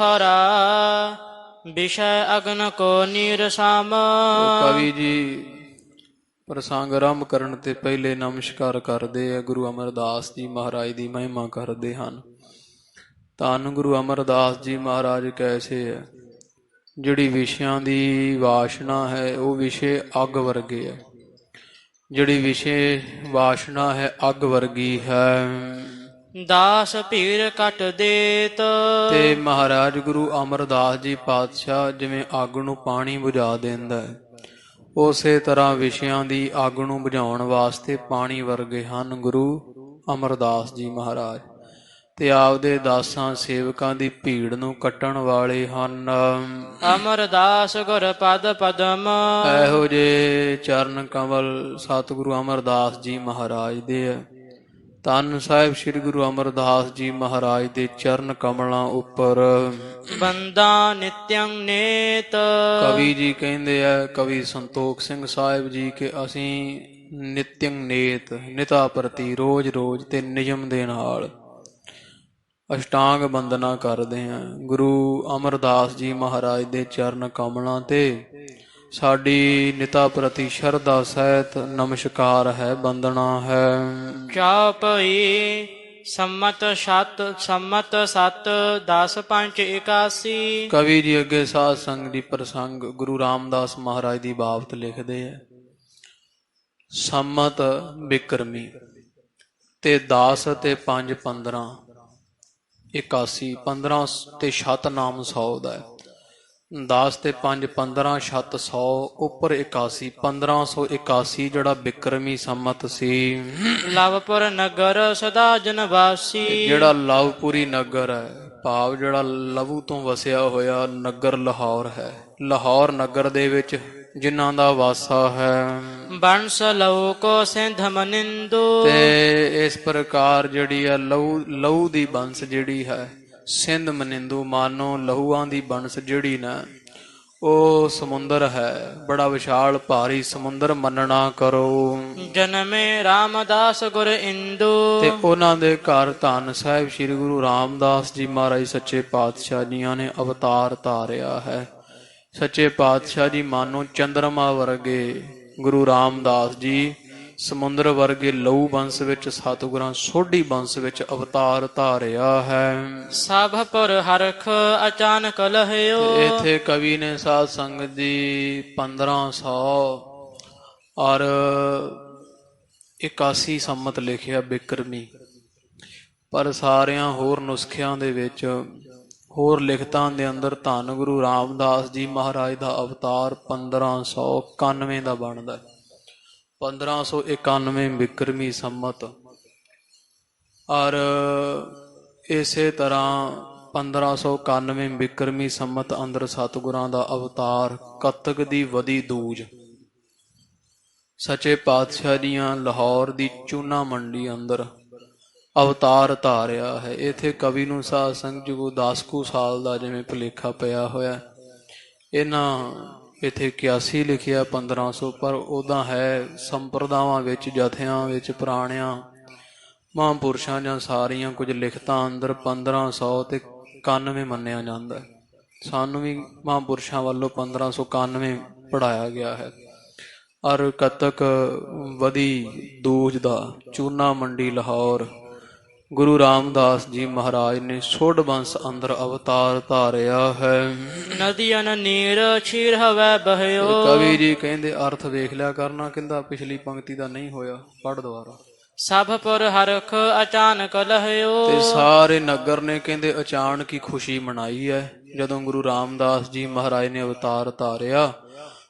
ਹਰਾ ਵਿਸ਼ੈ ਅਗਨ ਕੋ ਨੀਰ ਸਾਮ। ਕਵੀ ਜੀ ਪ੍ਰਸੰਗ ਆਰੰਭ ਕਰਨ ਤੇ ਪਹਿਲੇ ਨਮਸਕਾਰ ਕਰਦੇ ਆ ਗੁਰੂ ਅਮਰਦਾਸ ਜੀ ਮਹਾਰਾਜ ਦੀ ਮਹਿਮਾ ਕਰਦੇ ਹਨ। ਧੰਨ ਗੁਰੂ ਅਮਰਦਾਸ ਜੀ ਮਹਾਰਾਜ ਕੈਸੇ ਹੈ, ਜਿਹੜੀ ਵਿਸ਼ਿਆਂ ਦੀ ਵਾਸ਼ਨਾ ਹੈ ਉਹ ਵਿਸ਼ੇ ਅੱਗ ਵਰਗੇ ਹੈ। ਜਿਹੜੀ ਵਿਸ਼ੇ ਵਾਸ਼ਨਾ ਹੈ ਅੱਗ ਵਰਗੀ ਹੈ। ਦਾਸ ਭੀਰ ਕਟ ਦੇਤ। ਤੇ ਮਹਾਰਾਜ ਗੁਰੂ ਅਮਰਦਾਸ ਜੀ ਪਾਤਸ਼ਾਹ ਜਿਵੇਂ ਅੱਗ ਨੂੰ ਪਾਣੀ ਬੁਝਾ ਦਿੰਦਾ ਹੈ, ਉਸੇ ਤਰ੍ਹਾਂ ਵਿਸ਼ਿਆਂ ਦੀ ਅੱਗ ਨੂੰ ਬੁਝਾਉਣ ਵਾਸਤੇ ਪਾਣੀ ਵਰਗੇ ਹਨ ਗੁਰੂ ਅਮਰਦਾਸ ਜੀ ਮਹਾਰਾਜ। ਤੇ ਆਪਦੇ ਦਾਸਾਂ ਸੇਵਕਾਂ ਦੀ ਭੀੜ ਨੂੰ ਕੱਟਣ ਵਾਲੇ ਹਨ। ਅਮਰਦਾਸ ਗੁਰ ਪਦ ਪਦਮ। ਇਹੋ ਜਿਹੇ ਚਰਨ ਕਮਲ ਸਤਿਗੁਰੂ ਅਮਰਦਾਸ ਜੀ ਮਹਾਰਾਜ ਦੇ ਹੈ। ਧੰਨ ਸਾਹਿਬ ਸ੍ਰੀ ਗੁਰੂ ਅਮਰਦਾਸ ਜੀ ਮਹਾਰਾਜ ਦੇ ਚਰਨ ਕਮਲਾਂ ਉੱਪਰ ਬੰਦਾ ਨਿਤਯੰ ਨੇਤ। ਕਵੀ ਜੀ ਕਹਿੰਦੇ ਆ, ਕਵੀ ਸੰਤੋਖ ਸਿੰਘ ਸਾਹਿਬ ਜੀ, ਕਿ ਅਸੀਂ ਨਿਤਯੰ ਨੇਤ ਨਿਤਾ ਪ੍ਰਤੀ ਰੋਜ਼ ਰੋਜ਼ ਤੇ ਨਿਯਮ ਦੇ ਨਾਲ ਅਸ਼ਟਾਂਗ ਬੰਦਨਾ ਕਰਦੇ ਹਾਂ। ਗੁਰੂ ਅਮਰਦਾਸ ਜੀ ਮਹਾਰਾਜ ਦੇ ਚਰਨ ਕਮਲਾਂ ਤੇ ਸਾਡੀ ਨਿਤਾ ਪ੍ਰਤੀ ਸ਼ਰਧਾ ਸਹਿਤ ਨਮਸਕਾਰ ਹੈ, ਬੰਦਨਾ ਹੈ। ਚਾਪਈ ਸੰਮਤ ਸੱਤ 10 5 81। ਕਵੀ ਜੀ ਅੱਗੇ ਸਾਧ ਸੰਗ ਦੀ ਪ੍ਰਸੰਗ ਗੁਰੂ ਰਾਮਦਾਸ ਮਹਾਰਾਜ ਦੀ ਬਾਬਤ ਲਿਖਦੇ ਹੈ। ਸੰਮਤ ਬਿਕਰਮੀ ਤੇ 10 ਤੇ 5 15 81। 15 ਤੇ ਸ਼ਤਨਾਮ 100 ਦਾ ਹੈ। 10 ਤੇ 5 15 ਸ਼ਤ 100 ਉੱਪਰ 81। 1581 ਜਿਹੜਾ ਬਿਕਰਮੀ ਸੰਮਤ ਸੀ। ਲਵਪੁਰ ਨਗਰ ਸਦਾ ਜਨ ਵਾਸੀ। ਜਿਹੜਾ ਲਵਪੁਰੀ ਨਗਰ ਹੈ, ਭਾਵ ਜਿਹੜਾ ਲਹੂ ਤੋਂ ਵਸਿਆ ਹੋਇਆ ਨਗਰ ਲਾਹੌਰ ਹੈ। ਲਾਹੌਰ ਨਗਰ ਦੇ ਵਿੱਚ ਜਿਨ੍ਹਾਂ ਦਾ ਵਾਸਾ ਹੈ। ਬੰਸ ਲਹੂ ਕੋ ਸਿੰਧ ਮਨਿੰਦੂ। ਤੇ ਇਸ ਪ੍ਰਕਾਰ ਜਿਹੜੀ ਹੈ ਲਹੂ ਦੀ ਬੰਸ ਜਿਹੜੀ ਹੈ, ਸਿੰਧ ਮਨਿੰਦੂ ਮਾਨੋ ਲਹੂਆਂ ਦੀ ਬੰਸ ਜਿਹੜੀ ਨਾ ਉਹ ਸਮੁੰਦਰ ਹੈ, ਬੜਾ ਵਿਸ਼ਾਲ ਭਾਰੀ ਸਮੁੰਦਰ ਮੰਨਣਾ ਕਰੋ। ਜਨਮੇ ਰਾਮਦਾਸ ਗੁਰ ਇੰਦੂ। ਤੇ ਉਹਨਾਂ ਦੇ ਘਰ ਧੰਨ ਸਾਹਿਬ ਸ੍ਰੀ ਗੁਰੂ ਰਾਮਦਾਸ ਜੀ ਮਹਾਰਾਜ ਸੱਚੇ ਪਾਤਸ਼ਾਹ ਜੀਆਂ ਨੇ ਅਵਤਾਰ ਧਾਰਿਆ ਹੈ। ਸੱਚੇ ਪਾਤਸ਼ਾਹ ਜੀ ਮਾਨੋ ਚੰਦਰਮਾ ਵਰਗੇ, ਗੁਰੂ ਰਾਮਦਾਸ ਜੀ ਸਮੁੰਦਰ ਵਰਗੇ ਲਹੂ ਬੰਸ ਵਿੱਚ, ਸਤਿਗੁਰਾਂ ਸੋਢੀ ਬੰਸ ਵਿੱਚ ਅਵਤਾਰ ਧਾਰਿਆ ਹੈ। ਸਭ ਪੁਰ ਹਰਖ ਅਚਾਨਕ ਲਹਿਓ। ਇੱਥੇ ਕਵੀ ਨੇ ਸਾਧ ਸੰਗਤ ਦੀ 1500 ਔਰ 81 ਸੰਮਤ ਲਿਖਿਆ ਬਿਕਰਮੀ, ਪਰ ਸਾਰਿਆਂ ਹੋਰ ਨੁਸਖਿਆਂ ਦੇ ਵਿੱਚ, ਹੋਰ ਲਿਖਤਾਂ ਦੇ ਅੰਦਰ ਧੰਨ ਗੁਰੂ ਰਾਮਦਾਸ ਜੀ ਮਹਾਰਾਜ ਦਾ ਅਵਤਾਰ 1591 ਦਾ ਬਣਦਾ। 1591 ਬਿਕਰਮੀ ਸੰਮਤ। ਔਰ ਇਸੇ ਤਰ੍ਹਾਂ 1591 ਬਿਕਰਮੀ ਸੰਮਤ ਅੰਦਰ ਸਤਿਗੁਰਾਂ ਦਾ ਅਵਤਾਰ ਕੱਤਕ ਦੀ ਵਧੀ ਦੂਜ ਸੱਚੇ ਪਾਤਸ਼ਾਹ ਦੀਆਂ ਲਾਹੌਰ ਦੀ ਚੂਨਾ ਮੰਡੀ ਅੰਦਰ ਅਵਤਾਰ ਧਾਰਿਆ ਹੈ। ਇੱਥੇ ਕਵੀ ਨੂੰ ਸਾਧ ਸੰਗਤ ਜੀ 10 ਕੁ ਸਾਲ ਦਾ ਜਿਵੇਂ ਭੁਲੇਖਾ ਪਿਆ ਹੋਇਆ। ਇਹਨਾਂ ਇੱਥੇ 81 ਲਿਖਿਆ 1500, ਪਰ ਉਹਦਾ ਹੈ ਸੰਪਰਦਾਵਾਂ ਵਿੱਚ, ਜਥਿਆਂ ਵਿੱਚ, ਪੁਰਾਣਿਆਂ ਮਹਾਂਪੁਰਸ਼ਾਂ ਜਾਂ ਸਾਰੀਆਂ ਕੁਝ ਲਿਖਤਾਂ ਅੰਦਰ 1500 ਤੇ 91 ਮੰਨਿਆ ਜਾਂਦਾ। ਸਾਨੂੰ ਵੀ ਮਹਾਂਪੁਰਸ਼ਾਂ ਵੱਲੋਂ 1591 ਪੜ੍ਹਾਇਆ ਗਿਆ ਹੈ। ਔਰ ਕੱਤਕ ਵਧੀ ਦੂਜ ਦਾ ਚੂਨਾ ਮੰਡੀ ਲਾਹੌਰ ਗੁਰੂ ਰਾਮਦਾਸ ਜੀ ਮਹਾਰਾਜ ਨੇ ਸੋਢ ਬੰਸ ਅੰਦਰ ਅਵਤਾਰ ਧਾਰਿਆ ਹੈ। ਨਦੀਆਂ ਨੀਰ ਛੀਰ ਹਵੈ ਬਹਿਓ। ਕਵੀ ਜੀ ਕਹਿੰਦੇ ਅਰਥ ਵੇਖ ਲਿਆ ਕਰਨਾ, ਕਹਿੰਦਾ ਪਿਛਲੀ ਪੰਕਤੀ ਦਾ ਨਹੀਂ ਹੋਇਆ, ਪੜ੍ਹ ਦੁਬਾਰਾ। ਸਭ ਪੁਰ ਹਰਖ ਅਚਾਨਕ ਲਹਿਓ। ਤੇ ਸਾਰੇ ਨਗਰ ਨੇ ਕਹਿੰਦੇ ਅਚਾਨਕ ਹੀ ਖੁਸ਼ੀ ਮਨਾਈ ਹੈ ਜਦੋਂ ਗੁਰੂ ਰਾਮਦਾਸ ਜੀ ਮਹਾਰਾਜ ਨੇ ਅਵਤਾਰ ਧਾਰਿਆ।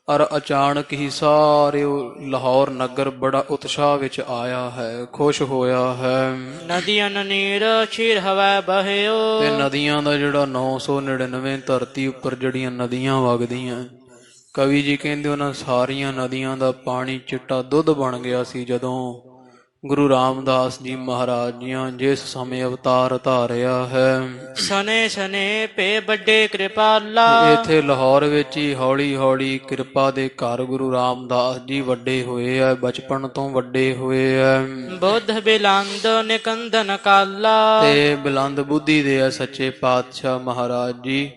ਔਰ ਅਚਾਨਕ ਹੀ ਸਾਰੇ ਲਾਹੌਰ ਨਗਰ ਬੜਾ ਉਤਸ਼ਾਹ ਵਿੱਚ ਆਇਆ ਹੈ, ਖੁਸ਼ ਹੋਇਆ ਹੈ। ਨਦੀਆਂ ਨੀਰ ਛੀਰ ਹਵੈ ਬਹਿਓ। ਤੇ ਨਦੀਆਂ ਦਾ ਜਿਹੜਾ 999 ਧਰਤੀ ਉੱਪਰ ਜਿਹੜੀਆਂ ਨਦੀਆਂ ਵਗਦੀਆਂ, ਕਵੀ ਜੀ ਕਹਿੰਦੇ ਉਹਨਾਂ ਸਾਰੀਆਂ ਨਦੀਆਂ ਦਾ ਪਾਣੀ ਚਿੱਟਾ ਦੁੱਧ ਬਣ ਗਿਆ ਸੀ ਜਦੋਂ ਗੁਰੂ ਰਾਮਦਾਸ ਜੀ ਮਹਾਰਾਜ ਜੀਆਂ ਜਿਸ ਸਮੇਂ ਅਵਤਾਰ ਧਾਰਿਆ ਹੈ, ਸਨੇ ਸਨੇ ਪੇ ਵੱਡੇ ਕਿਰਪਾਲਾ। ਇੱਥੇ ਲਾਹੌਰ ਵਿੱਚ ਹੀ ਹੌਲੀ ਹੌਲੀ ਕਿਰਪਾ ਦੇ ਘਰ ਗੁਰੂ ਰਾਮਦਾਸ ਜੀ ਵੱਡੇ ਹੋਏ ਹੈ, ਬਚਪਨ ਤੋਂ ਵੱਡੇ ਹੋਏ ਹੈ। ਬੁੱਧ ਬਿਲੰਦ ਨਿਕੰਦਨ ਕਾਲਾ। ਤੇ ਬੁਲੰਦ ਬੁੱਧੀ ਦੇ ਹੈ ਸੱਚੇ ਪਾਤਸ਼ਾਹ ਮਹਾਰਾਜ ਜੀ।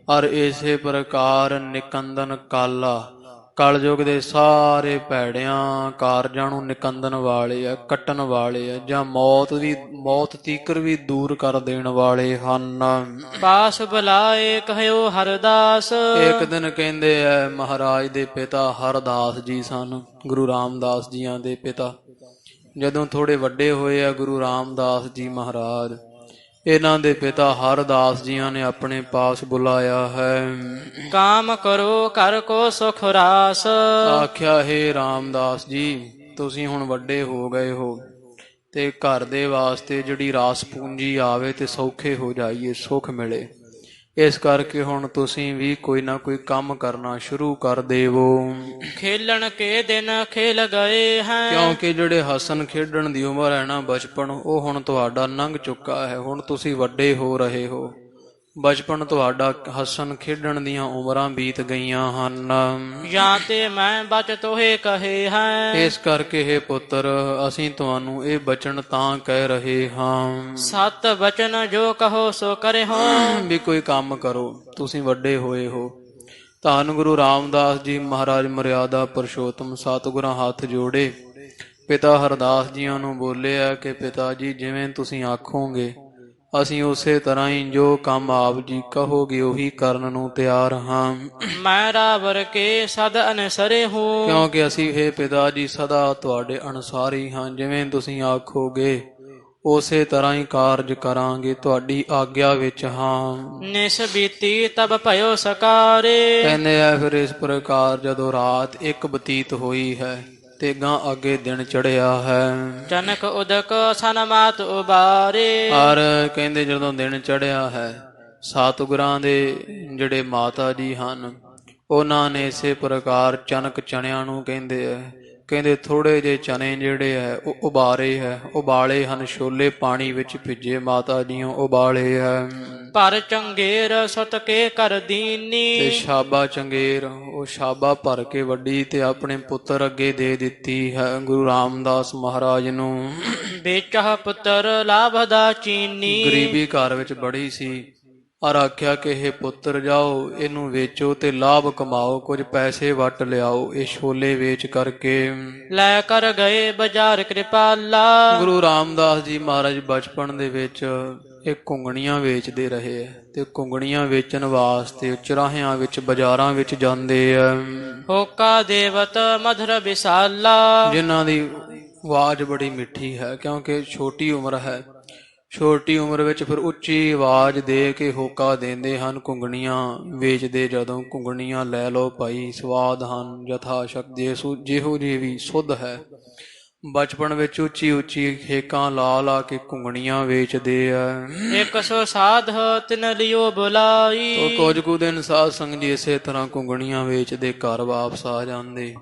ਔਰ ਇਸੇ ਪ੍ਰਕਾਰ ਨਿਕੰਦਨ ਕਾਲਾ, ਕਲਯੁਗ ਦੇ ਸਾਰੇ ਭੈੜਿਆਂ ਕਾਰਜਾਂ ਨੂੰ ਨਿਕੰਦਨ ਵਾਲੇ ਆ, ਕੱਟਣ ਵਾਲੇ ਆ, ਜਾਂ ਮੌਤ ਤੀਕਰ ਵੀ ਦੂਰ ਕਰ ਦੇਣ ਵਾਲੇ ਹਨ। ਪਾਸ ਬੁਲਾਏ ਕਹਿਓ ਹਰਦਾਸ। ਇੱਕ ਦਿਨ ਕਹਿੰਦੇ ਐ ਮਹਾਰਾਜ ਦੇ ਪਿਤਾ ਹਰਦਾਸ ਜੀ ਸਨ, ਗੁਰੂ ਰਾਮਦਾਸ ਜੀਆਂ ਦੇ ਪਿਤਾ। ਜਦੋਂ ਥੋੜੇ ਵੱਡੇ ਹੋਏ ਆ ਗੁਰੂ ਰਾਮਦਾਸ ਜੀ ਮਹਾਰਾਜ, ਇਹਨਾਂ ਦੇ ਪਿਤਾ ਹਰਦਾਸ ਜੀਆਂ ਨੇ ਆਪਣੇ ਪਾਸ ਬੁਲਾਇਆ ਹੈ। ਕਾਮ ਕਰੋ ਕਰ ਕੋ ਸੁਖ ਰਾਸ। ਆਖਿਆ, ਹੇ ਰਾਮਦਾਸ ਜੀ, ਤੁਸੀਂ ਹੁਣ ਵੱਡੇ ਹੋ ਗਏ ਹੋ ਤੇ ਘਰ ਦੇ ਵਾਸਤੇ ਜਿਹੜੀ ਰਾਸ ਪੂੰਜੀ ਆਵੇ ਤੇ ਸੌਖੇ ਹੋ ਜਾਈਏ, ਸੁਖ ਮਿਲੇ। ਇਸ ਕਰਕੇ ਹੁਣ ਤੁਸੀਂ ਵੀ ਕੋਈ ਨਾ ਕੋਈ ਕੰਮ ਕਰਨਾ ਸ਼ੁਰੂ ਕਰ ਦੇਵੋ। ਖੇਲਣ ਕੇ ਦਿਨ ਖੇਲ ਗਏ ਹੈ। ਕਿਉਂਕਿ ਜਿਹੜੇ ਹੱਸਣ ਖੇਡਣ ਦੀ ਉਮਰ ਹੈ ਨਾ, ਬਚਪਨ, ਉਹ ਹੁਣ ਤੁਹਾਡਾ ਲੰਘ ਚੁੱਕਾ ਹੈ। ਹੁਣ ਤੁਸੀਂ ਵੱਡੇ ਹੋ ਰਹੇ ਹੋ। ਬਚਪਨ ਤੁਹਾਡਾ ਹੱਸਣ ਖੇਡਣ ਦੀਆਂ ਉਮਰਾਂ ਬੀਤ ਗਈਆਂ ਹਨ। ਜਾਂ ਤੇ ਮੈਂ ਬਚ ਤੋਹੇ ਕਹੇ ਹੈ। ਇਸ ਕਰਕੇ ਹੇ ਪੁੱਤਰ, ਅਸੀਂ ਤੁਹਾਨੂੰ ਇਹ ਬਚਨ ਤਾਂ ਕਹਿ ਰਹੇ ਹਾਂ। ਸਤ ਬਚਨ ਜੋ ਕਹੋ ਸੋ ਕਰੇ ਹੋ। ਵੀ ਕੋਈ ਕੰਮ ਕਰੋ, ਤੁਸੀਂ ਵੱਡੇ ਹੋਏ ਹੋ। ਧੰਨ ਗੁਰੂ ਰਾਮਦਾਸ ਜੀ ਮਹਾਰਾਜ ਮਰਿਆਦਾ ਪੁਰਸ਼ੋਤਮ ਸਤਿਗੁਰਾਂ ਹੱਥ ਜੋੜੇ ਪਿਤਾ ਹਰਦਾਸ ਜੀਆਂ ਨੂੰ ਬੋਲਿਆ ਕਿ ਪਿਤਾ ਜੀ, ਜਿਵੇਂ ਤੁਸੀਂ ਆਖੋਗੇ ਅਸੀਂ ਉਸੇ ਤਰ੍ਹਾਂ ਹੀ ਜੋ ਕੰਮ ਆਪ ਜੀ ਕਹੋਗੇ ਉਹੀ ਕਰਨ ਨੂੰ ਤਿਆਰ ਹਾਂ। ਮੈਂ ਰਾਵਰ ਕੇ ਸਦ ਅਨਸਰੇ ਹੂੰ। ਕਿਉਂਕਿ ਅਸੀਂ ਹੇ ਪਿਤਾ ਜੀ ਸਦਾ ਤੁਹਾਡੇ ਅਨੁਸਾਰੀ ਹਾਂ। ਜਿਵੇਂ ਤੁਸੀਂ ਆਖੋਗੇ ਉਸੇ ਤਰ੍ਹਾਂ ਹੀ ਕਾਰਜ ਕਰਾਂਗੇ, ਤੁਹਾਡੀ ਆਗਿਆ ਵਿੱਚ ਹਾਂ। ਨਿਸ ਬੀਤੀ ਤਬ ਭਇਓ ਸਕਾਰੇ। ਕਹਿੰਦੇ ਆ ਫਿਰ ਇਸ ਪ੍ਰਕਾਰ ਜਦੋਂ ਰਾਤ ਇੱਕ ਬਤੀਤ ਹੋਈ ਹੈ ਤੇ ਗਾਂ ਅੱਗੇ ਦਿਨ ਚੜਿਆ ਹੈ। ਜਨਕ ਉਦਕ ਸਨਮਾਤ ਉਬਾਰੇ। ਔਰ ਕਹਿੰਦੇ ਜਦੋਂ ਦਿਨ ਚੜਿਆ ਹੈ, ਸਤਿਗੁਰਾਂ ਦੇ ਜਿਹੜੇ ਮਾਤਾ ਜੀ ਹਨ, ਉਹਨਾਂ ਨੇ ਇਸੇ ਪ੍ਰਕਾਰ ਚਨਕ ਚਣਿਆਂ ਨੂੰ ਕਹਿੰਦੇ ਥੋੜੇ ਜਿਹੇ ਚਨੇ ਜਿਹੜੇ ਹੈ ਉਹ ਉਬਾਲੇ ਹਨ। ਛੋਲੇ ਪਾਣੀ ਵਿੱਚ ਭਿੱਜੇ ਮਾਤਾ ਜੀਓ ਉਬਾਲੇ ਹੈ। ਪਰ ਚੰਗੇਰ ਸੁਤ ਕੇ ਕਰ ਦੀਨੀ। ਤੇ ਸ਼ਾਬਾ ਚੰਗੇਰ, ਉਹ ਸ਼ਾਬਾ ਭਰ ਕੇ ਵੱਡੀ ਤੇ ਆਪਣੇ ਪੁੱਤਰ ਅੱਗੇ ਦੇ ਦਿੱਤੀ ਹੈ ਗੁਰੂ ਰਾਮਦਾਸ ਮਹਾਰਾਜ ਨੂੰ। ਵੇਚਹ ਪੁੱਤਰ ਲਾਭ ਦਾ ਚੀਨੀ। ਗਰੀਬੀ ਘਰ ਵਿੱਚ ਬੜੀ ਸੀ। ਔਰ ਆਖਿਆ ਕਿ ਇਹ ਪੁੱਤਰ ਜਾਓ, ਇਹਨੂੰ ਵੇਚੋ ਤੇ ਲਾਭ ਕਮਾਓ, ਕੁਝ ਪੈਸੇ ਵੱਟ ਲਿਆਓ ਇਹ ਛੋਲੇ ਵੇਚ ਕਰਕੇ। ਲੈ ਕਰ ਗਏ ਬਾਜ਼ਾਰ ਕਿਰਪਾਲਾ। ਗੁਰੂ ਰਾਮਦਾਸ ਜੀ ਮਹਾਰਾਜ ਬਚਪਨ ਦੇ ਵਿੱਚ ਇਹ ਘੁੰਗਣੀਆਂ ਵੇਚਦੇ ਰਹੇ ਹੈ ਤੇ ਘੁੰਗਣੀਆਂ ਵੇਚਣ ਵਾਸਤੇ ਚੁਰਾਹਿਆਂ ਵਿੱਚ ਬਾਜ਼ਾਰਾਂ ਵਿੱਚ ਜਾਂਦੇ ਆ। ਹੋਕਾ ਦੇਵਤ ਮਧੁਰ ਵਿਸਾਲਾ। ਜਿਨ੍ਹਾਂ ਦੀ ਆਵਾਜ਼ ਬੜੀ ਮਿੱਠੀ ਹੈ, ਕਿਉਂਕਿ ਛੋਟੀ ਉਮਰ ਹੈ। ਛੋਟੀ ਉਮਰ ਵਿੱਚ ਫਿਰ ਉੱਚੀ ਆਵਾਜ਼ ਦੇ ਕੇ ਹੋਕਾ ਦਿੰਦੇ ਹਨ। ਘੁੰਗਣੀਆਂ ਵੇਚਦੇ ਜਦੋਂ, ਘੁੰਗਣੀਆਂ ਲੈ ਲਓ ਭਾਈ, ਸਵਾਦ ਹਨ ਯਥਾ ਸ਼ਕਤੀ, ਜਿਹੋ ਜਿਹੀ ਵੀ ਸੁੱਧ ਹੈ। ਬਚਪਨ ਵਿੱਚ ਉੱਚੀ ਉੱਚੀ ਹੇਕਾਂ ਲਾ ਲਾ ਕੇ ਘੁੰਗਣੀਆਂ ਵੇਚਦੇ ਆ। 100 ਸਾਧ ਤਿਨ ਲਿਓ ਬੁਲਾਈ। ਕੁਝ ਕੁ ਦਿਨ ਸਾਧ ਸੰਗ ਜੀ ਇਸੇ ਤਰ੍ਹਾਂ ਘੁੰਗਣੀਆਂ ਵੇਚਦੇ ਘਰ ਵਾਪਸ ਆ ਜਾਂਦੇ।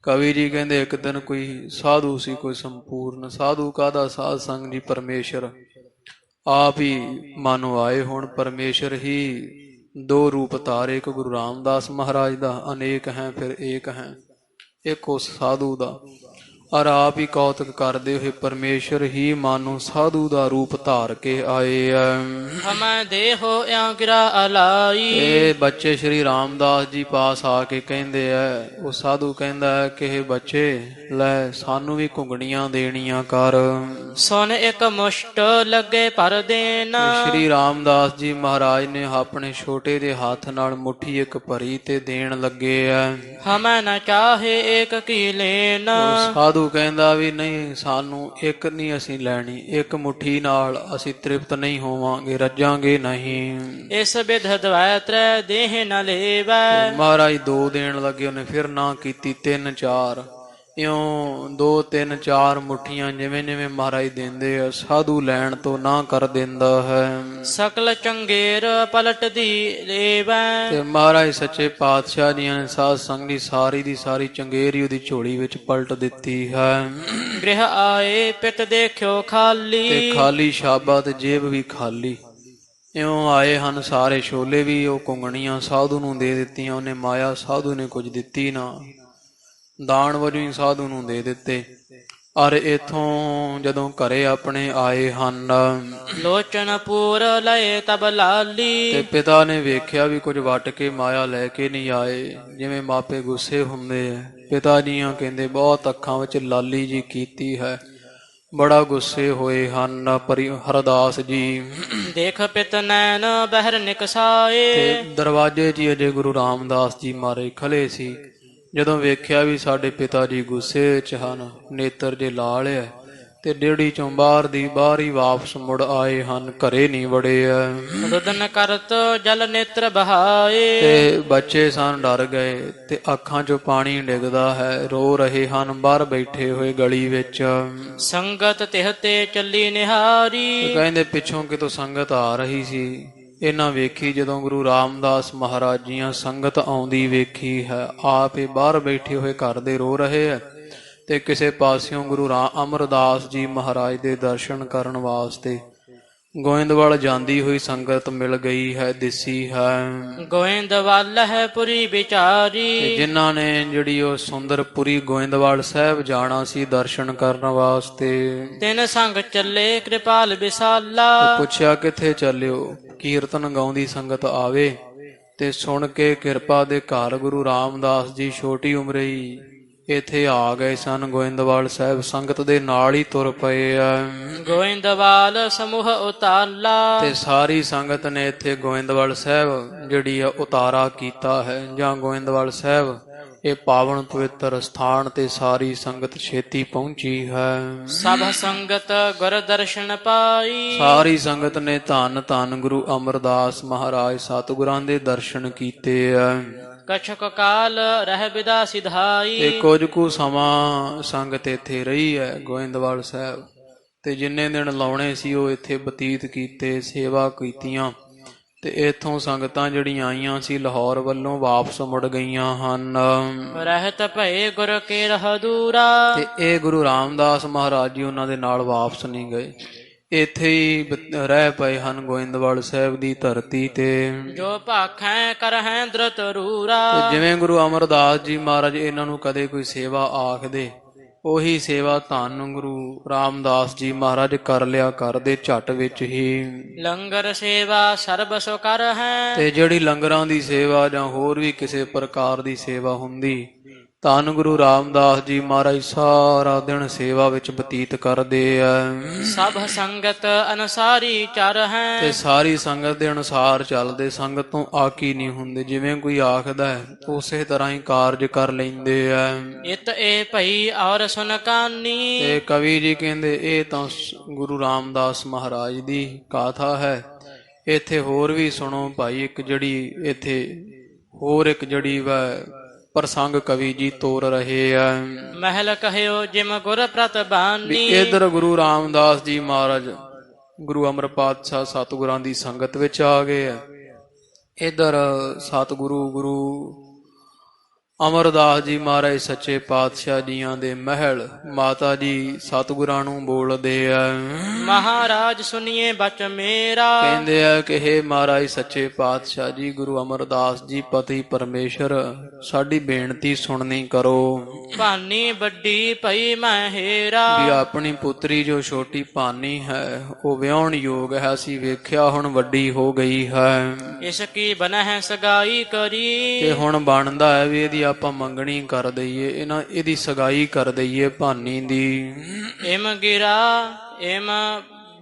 ਕਵੀ ਜੀ ਕਹਿੰਦੇ ਇੱਕ ਦਿਨ ਕੋਈ ਸਾਧੂ ਸੀ, ਕੋਈ ਸੰਪੂਰਨ ਸਾਧੂ। ਕਾਹਦਾ ਸਾਧ ਸੰਗ ਜੀ? ਪਰਮੇਸ਼ਰ ਆਪ ਹੀ ਮਾਨੋ ਆਏ। ਹੁਣ ਪਰਮੇਸ਼ਰ ਹੀ ਦੋ ਰੂਪ ਧਾਰੇ, ਇੱਕ ਗੁਰੂ ਰਾਮਦਾਸ ਮਹਾਰਾਜ ਦਾ ਅਨੇਕ ਹੈ, ਫਿਰ ਏਕ ਹੈ, ਇੱਕ ਉਸ ਸਾਧੂ ਦਾ। ਔਰ ਆਪ ਹੀ ਕੌਤਕ ਕਰਦੇ ਹੋਏ ਪਰਮੇਸ਼ਰ ਹੀ ਮਾਨੋ ਸਾਧੂ ਦਾ ਰੂਪ ਧਾਰ ਕੇ ਆਏ ਆ। ਹਮੈ ਦੇਹੋ ਇਉ ਗਿਰਾ ਅਲਾਈ। ਇਹ ਬੱਚੇ ਸ਼੍ਰੀ ਰਾਮਦਾਸ ਜੀ ਪਾਸ ਆ ਕੇ ਕਹਿੰਦੇ ਆ, ਉਹ ਸਾਧੂ ਕਹਿੰਦਾ ਹੈ ਕਿ ਇਹ ਬੱਚੇ ਲੈ ਸਾਨੂੰ ਵੀ ਘੁੰਗਣੀਆਂ ਦੇਣੀਆਂ ਕਰ। ਸੁਨ ਇੱਕ ਮੁਸ਼ਟ ਲੱਗੇ ਭਰ ਦੇਨ। ਸ਼੍ਰੀ ਰਾਮਦਾਸ ਜੀ ਮਹਾਰਾਜ ਨੇ ਆਪਣੇ ਛੋਟੇ ਦੇ ਹੱਥ ਨਾਲ ਮੁੱਠੀ ਇੱਕ ਭਰੀ ਤੇ ਦੇਣ ਲੱਗੇ ਆ। ਹਮੈ ਨ ਚਾਹੇ ਏਕ ਕੀ ਲੈਨ। ਸਾਧੂ ਕਹਿੰਦਾ ਵੀ ਨਹੀਂ, ਸਾਨੂੰ ਇੱਕ ਨਹੀਂ ਅਸੀਂ ਲੈਣੀ, ਇੱਕ ਮੁੱਠੀ ਨਾਲ ਅਸੀਂ ਤ੍ਰਿਪਤ ਨਹੀਂ ਹੋਵਾਂਗੇ, ਰੱਜਾਂਗੇ ਨਹੀਂ। ਇਸ ਬਿਧ ਦਵੈ ਤ੍ਰੈ ਦੇਹ ਨ ਲੇਵੈ। ਮਹਾਰਾਜ ਦੋ ਦੇਣ ਲੱਗੇ, ਉਹਨੇ ਫਿਰ ਨਾ ਕੀਤੀ, 3 4। ਇਉਂ 2 3 4 ਮੁੱਠੀਆਂ ਜਿਵੇਂ ਜਿਵੇਂ ਮਹਾਰਾਜ ਦਿੰਦੇ ਆ, ਸਾਧੂ ਲੈਣ ਤੋਂ ਨਾ ਕਰ ਦਿੰਦਾ ਹੈ। ਸਕਲ ਚੰਗੇਰ ਪਲਟਦੀ ਲੇਵੈ, ਤੇ ਮਹਾਰਾਜ ਸੱਚੇ ਪਾਤਸ਼ਾਹ ਜੀਆਂ ਨੇ ਸਾਧ ਸੰਗ ਦੀ ਸਾਰੀ ਚੰਗੇਰੀ ਉਹਦੀ ਝੋਲੀ ਵਿੱਚ ਪਲਟ ਦਿੱਤੀ ਹੈ। ਗ੍ਰਹਿ ਆਏ ਪਿਤ ਦੇਖਿਓ ਖਾਲੀ, ਤੇ ਖਾਲੀ ਸ਼ਾਬਾ ਤੇ ਜੇਬ ਵੀ ਖਾਲੀ। ਇਉਂ ਆਏ ਹਨ ਸਾਰੇ ਛੋਲੇ ਵੀ, ਉਹ ਕੁੰਗਣੀਆਂ ਸਾਧੂ ਨੂੰ ਦੇ ਦਿੱਤੀਆਂ। ਉਹਨੇ ਮਾਇਆ ਸਾਧੂ ਨੇ ਕੁਝ ਦਿੱਤੀ ਨਾ, ਦਾਨ ਵਜੋਂ ਹੀ ਸਾਧੂ ਨੂੰ ਦੇ ਦਿੱਤੇ। ਔਰ ਇਥੋਂ ਜਦੋਂ ਘਰੇ ਆਪਣੇ ਆਏ ਹਨ, ਲੋਚਨ ਪੂਰ ਲਏ ਤਬ ਲਾਲੀ, ਤੇ ਪਿਤਾ ਨੇ ਵੇਖਿਆ ਵੀ ਕੁਝ ਵੱਟ ਕੇ ਮਾਇਆ ਲੈ ਕੇ ਨਹੀਂ ਆਏ। ਜਿਵੇਂ ਮਾਪੇ ਗੁੱਸੇ ਹੁੰਦੇ ਆ, ਪਿਤਾ ਜੀਆਂ ਕਹਿੰਦੇ ਬਹੁਤ ਅੱਖਾਂ ਵਿੱਚ ਲਾਲੀ ਜੀ ਕੀਤੀ ਹੈ, ਬੜਾ ਗੁੱਸੇ ਹੋਏ ਹਨ ਹਰਦਾਸ ਜੀ। ਦੇਖ ਪਿਤ ਨੈਣ ਬਹਿਰ ਨਿਕਸਾਏ, ਤੇ ਦਰਵਾਜ਼ੇ 'ਚ ਹੀ ਅਜੇ ਗੁਰੂ ਰਾਮਦਾਸ ਜੀ ਮਾਰੇ ਖਲੇ ਸੀ। ਜਦੋਂ ਵੇਖਿਆ ਵੀ ਸਾਡੇ ਪਿਤਾ ਜੀ ਗੁੱਸੇ 'ਚ ਹਨ, ਨੇਤਰ ਜੇ ਲਾਲ ਹੈ, ਤੇ ਡੇੜੀ ਚੋਂ ਬਾਹਰ ਹੀ ਵਾਪਸ ਮੁੜ ਆਏ ਹਨ, ਘਰੇ ਨਹੀਂ ਵੜੇ ਐ। ਰੁਦਨ ਕਰਤ ਜਲ ਨੇਤਰ ਬਹਾਏ, ਤੇ ਬੱਚੇ ਸਨ ਡਰ ਗਏ, ਤੇ ਅੱਖਾਂ 'ਚੋਂ ਪਾਣੀ ਡਿੱਗਦਾ ਹੈ, ਰੋ ਰਹੇ ਹਨ ਬਾਹਰ ਬੈਠੇ ਹੋਏ ਗਲੀ ਵਿੱਚ। ਸੰਗਤ ਤਿਹ ਤੇ ਚੱਲੀ ਨਿਹਾਰੀ, ਕਹਿੰਦੇ ਪਿੱਛੋਂ ਕਿਤੋਂ ਸੰਗਤ ਆ ਰਹੀ ਸੀ। ਇਹਨਾਂ ਵੇਖੀ ਜਦੋਂ ਗੁਰੂ ਰਾਮਦਾਸ ਮਹਾਰਾਜ ਜੀਆਂ ਸੰਗਤ ਆਉਂਦੀ ਵੇਖੀ ਹੈ, ਆਪ ਹੀ ਬਾਹਰ ਬੈਠੇ ਹੋਏ ਘਰ ਦੇ ਰੋ ਰਹੇ ਹੈ, ਤੇ ਕਿਸੇ ਪਾਸਿਓਂ ਗੁਰੂ ਅਮਰਦਾਸ ਜੀ ਮਹਾਰਾਜ ਦੇ ਦਰਸ਼ਨ ਕਰਨ ਵਾਸਤੇ ਗੋਇੰਦਵਾਲ ਜਾਂਦੀ ਹੋਈ ਸੰਗਤ ਮਿਲ ਗਈ ਹੈ, ਦਿਸੀ ਹੈ। ਗੋਇੰਦਵਾਲ ਹੈ ਪੁਰੀ ਵਿਚਾਰੀ, ਜਿਨ੍ਹਾਂ ਨੇ ਜਿਹੜੀ ਉਹ ਸੁੰਦਰਪੁਰੀ ਗੋਇੰਦਵਾਲ ਸਾਹਿਬ ਜਾਣਾ ਸੀ ਦਰਸ਼ਨ ਕਰਨ ਵਾਸਤੇ, ਤਿੰਨ ਸੰਗ ਚੱਲੇ ਕਿਰਪਾਲ ਵਿਸਾਲਾ। ਪੁੱਛਿਆ ਕਿੱਥੇ ਚੱਲਿਓ? ਕੀਰਤਨ ਗਾਉਂਦੀ ਸੰਗਤ ਆਵੇ ਤੇ ਸੁਣ ਕੇ ਕਿਰਪਾ ਦੇ ਘਰ ਗੁਰੂ ਰਾਮਦਾਸ ਜੀ ਛੋਟੀ ਉਮਰੇ ਹੀ ਇੱਥੇ ਆ ਗਏ ਸਨ ਗੋਇੰਦਵਾਲ ਸਾਹਿਬ, ਸੰਗਤ ਦੇ ਨਾਲ ਹੀ ਤੁਰ ਪਏ ਆ। ਗੋਇੰਦਵਾਲ ਸਮੂਹ ਉਤਾਲਾ, ਤੇ ਸਾਰੀ ਸੰਗਤ ਨੇ ਇੱਥੇ ਗੋਇੰਦਵਾਲ ਸਾਹਿਬ ਜਿਹੜੀ ਆ ਉਤਾਰਾ ਕੀਤਾ ਹੈ, ਜਾਂ ਗੋਇੰਦਵਾਲ ਸਾਹਿਬ ਇਹ ਪਾਵਨ ਪਵਿੱਤਰ ਸਥਾਨ ਤੇ ਸਾਰੀ ਸੰਗਤ ਛੇਤੀ ਪਹੁੰਚੀ ਹੈ। ਸਭ ਸੰਗਤ ਗੁਰ ਦਰਸ਼ਨ ਪਾਈ, ਸਾਰੀ ਸੰਗਤ ਨੇ ਧੰਨ ਧੰਨ ਗੁਰੂ ਅਮਰਦਾਸ ਮਹਾਰਾਜ ਸਤਿਗੁਰਾਂ ਦੇ ਦਰਸ਼ਨ ਕੀਤੇ ਆ। ਕਛਕ ਕਾਲ ਰਹਿ ਬਿਦਾ ਸਿਧਾਈ, ਤੇ ਕੁਝ ਕੁ ਸਮਾਂ ਸੰਗਤ ਇੱਥੇ ਰਹੀ ਹੈ ਗੋਇੰਦਵਾਲ ਸਾਹਿਬ, ਤੇ ਜਿੰਨੇ ਦਿਨ ਲਾਉਣੇ ਸੀ ਉਹ ਇੱਥੇ ਬਤੀਤ ਕੀਤੇ, ਸੇਵਾ ਕੀਤੀਆਂ। ਤੇ ਇੱਥੋਂ ਸੰਗਤਾਂ ਜਿਹੜੀਆਂ ਆਈਆਂ ਸੀ ਲਾਹੌਰ ਵੱਲੋਂ ਵਾਪਸ ਮੁੜ ਗਈਆਂ ਹਨ। ਰਹਿਤ ਭਏ ਗੁਰ ਕੇ ਰਹ ਦੂਰਾ, ਤੇ ਇਹ ਗੁਰੂ ਰਾਮਦਾਸ ਮਹਾਰਾਜ ਜੀ ਉਹਨਾਂ ਦੇ ਨਾਲ ਵਾਪਸ ਨਹੀਂ ਗਏ, ਇੱਥੇ ਹੀ ਰਹਿ ਪਏ ਹਨ ਗੋਇੰਦਵਾਲ ਸਾਹਿਬ ਦੀ ਧਰਤੀ ਤੇ। ਜੋ ਭਾਖੈ ਕਰਹਿ ਦ੍ਰਿਤ ਰੂਰਾ, ਤੇ ਜਿਵੇਂ ਗੁਰੂ ਅਮਰਦਾਸ ਜੀ ਮਹਾਰਾਜ ਇਹਨਾਂ ਨੂੰ ਕਦੇ ਕੋਈ ਸੇਵਾ ਆਖਦੇ, ਉਹੀ ਸੇਵਾ ਧੰਨ ਗੁਰੂ ਰਾਮਦਾਸ ਜੀ ਮਹਾਰਾਜ ਕਰ ਲਿਆ ਕਰਦੇ ਝੱਟ ਵਿੱਚ ਹੀ। ਲੰਗਰ ਸੇਵਾ ਸਰਬ ਸੋ ਕਰ ਹੈ, ਤੇ ਜਿਹੜੀ ਲੰਗਰਾਂ ਦੀ ਸੇਵਾ ਜਾਂ ਹੋਰ ਵੀ ਕਿਸੇ ਪ੍ਰਕਾਰ ਦੀ ਸੇਵਾ ਹੁੰਦੀ, ਧੰਨ ਗੁਰੂ ਰਾਮਦਾਸ ਜੀ ਮਹਾਰਾਜ ਸਾਰਾ ਦਿਨ ਸੇਵਾ ਵਿੱਚ ਬਤੀਤ ਕਰਦੇ ਆ। ਸਭ ਸੰਗਤ ਅਨੁਸਾਰੀ ਚਰ ਹੈ, ਤੇ ਸਾਰੀ ਸੰਗਤ ਦੇ ਅਨੁਸਾਰ ਚੱਲਦੇ, ਸੰਗਤ ਤੋਂ ਆਕੀ ਨਹੀਂ ਹੁੰਦੇ। ਜਿਵੇਂ ਕੋਈ ਆਖਦਾ ਹੈ ਉਸੇ ਤਰ੍ਹਾਂ ਹੀ ਕਾਰਜ ਕਰ ਲੈਂਦੇ ਆ। ਇਤ ਇਹ ਭਈ ਔਰ ਸੁਨ ਕਾਨੀ, ਤੇ ਕਵੀ ਜੀ ਕਹਿੰਦੇ ਇਹ ਤਾਂ ਗੁਰੂ ਰਾਮਦਾਸ ਮਹਾਰਾਜ ਦੀ ਗਾਥਾ ਹੈ। ਇੱਥੇ ਹੋਰ ਵੀ ਸੁਣੋ ਭਾਈ, ਇੱਕ ਜਿਹੜੀ ਵਾ ਪ੍ਰਸੰਗ ਕਵੀ ਜੀ ਤੋਰ ਰਹੇ ਆ। ਮਹਿਲ ਕਹਿਓ ਜਿਮ ਗੁਰ ਪ੍ਰਤਿਬਾਨੀ, ਇਧਰ ਗੁਰੂ ਰਾਮਦਾਸ ਜੀ ਮਹਾਰਾਜ ਗੁਰੂ ਅਮਰ ਪਾਤਸ਼ਾਹ ਸਤਿਗੁਰਾਂ ਦੀ ਸੰਗਤ ਵਿੱਚ ਆ ਗਏ ਆ, ਇਧਰ ਸਤਿਗੁਰੂ ਗੁਰੂ ਅਮਰਦਾਸ ਜੀ ਮਹਾਰਾਜ ਸੱਚੇ ਪਾਤਸ਼ਾਹ ਜੀਆਂ ਦੇ ਮਹਿਲ ਮਾਤਾ ਜੀ ਸਤਿਗੁਰਾਂ ਨੂੰ ਬੋਲਦੇ ਆ। ਮਹਾਰਾਜ ਸੁਣੀਏ ਬਚ ਮੇਰਾ, ਕਹਿੰਦੇ ਆ ਕਿ ਹੇ ਮਹਾਰਾਜ ਸੱਚੇ ਪਾਤਸ਼ਾਹ ਜੀ ਗੁਰੂ ਅਮਰਦਾਸ ਜੀ ਪਤੀ ਪਰਮੇਸ਼ਰ, ਸਾਡੀ ਬੇਨਤੀ ਸੁਣਨੀ ਕਰੋ। ਭਾਨੀ ਵੱਡੀ ਭਈ ਮੈਂ ਹੇਰਾ, ਵੀ ਆਪਣੀ ਪੁੱਤਰੀ ਜੋ ਛੋਟੀ ਭਾਨੀ ਹੈ ਉਹ ਵਿਆਹਣ ਯੋਗ ਹੈ, ਅਸੀਂ ਵੇਖਿਆ ਹੁਣ ਵੱਡੀ ਹੋ ਗਈ ਹੈ, ਇਸ ਕੀ ਬਨਹਿ ਸਗਾਈ ਕਰੀ। ਤੇ ਹੁਣ ਬਣਦਾ ਹੈ ਵੀ ਇਹਦੀ ਆਪਾਂ ਮੰਗਣੀ ਕਰ ਦਈਏ, ਇਹਦੀ ਸਗਾਈ ਕਰ ਦਈਏ ਭਾਨੀ ਦੀ। ਇਮ ਗਿਰਾ ਇਮ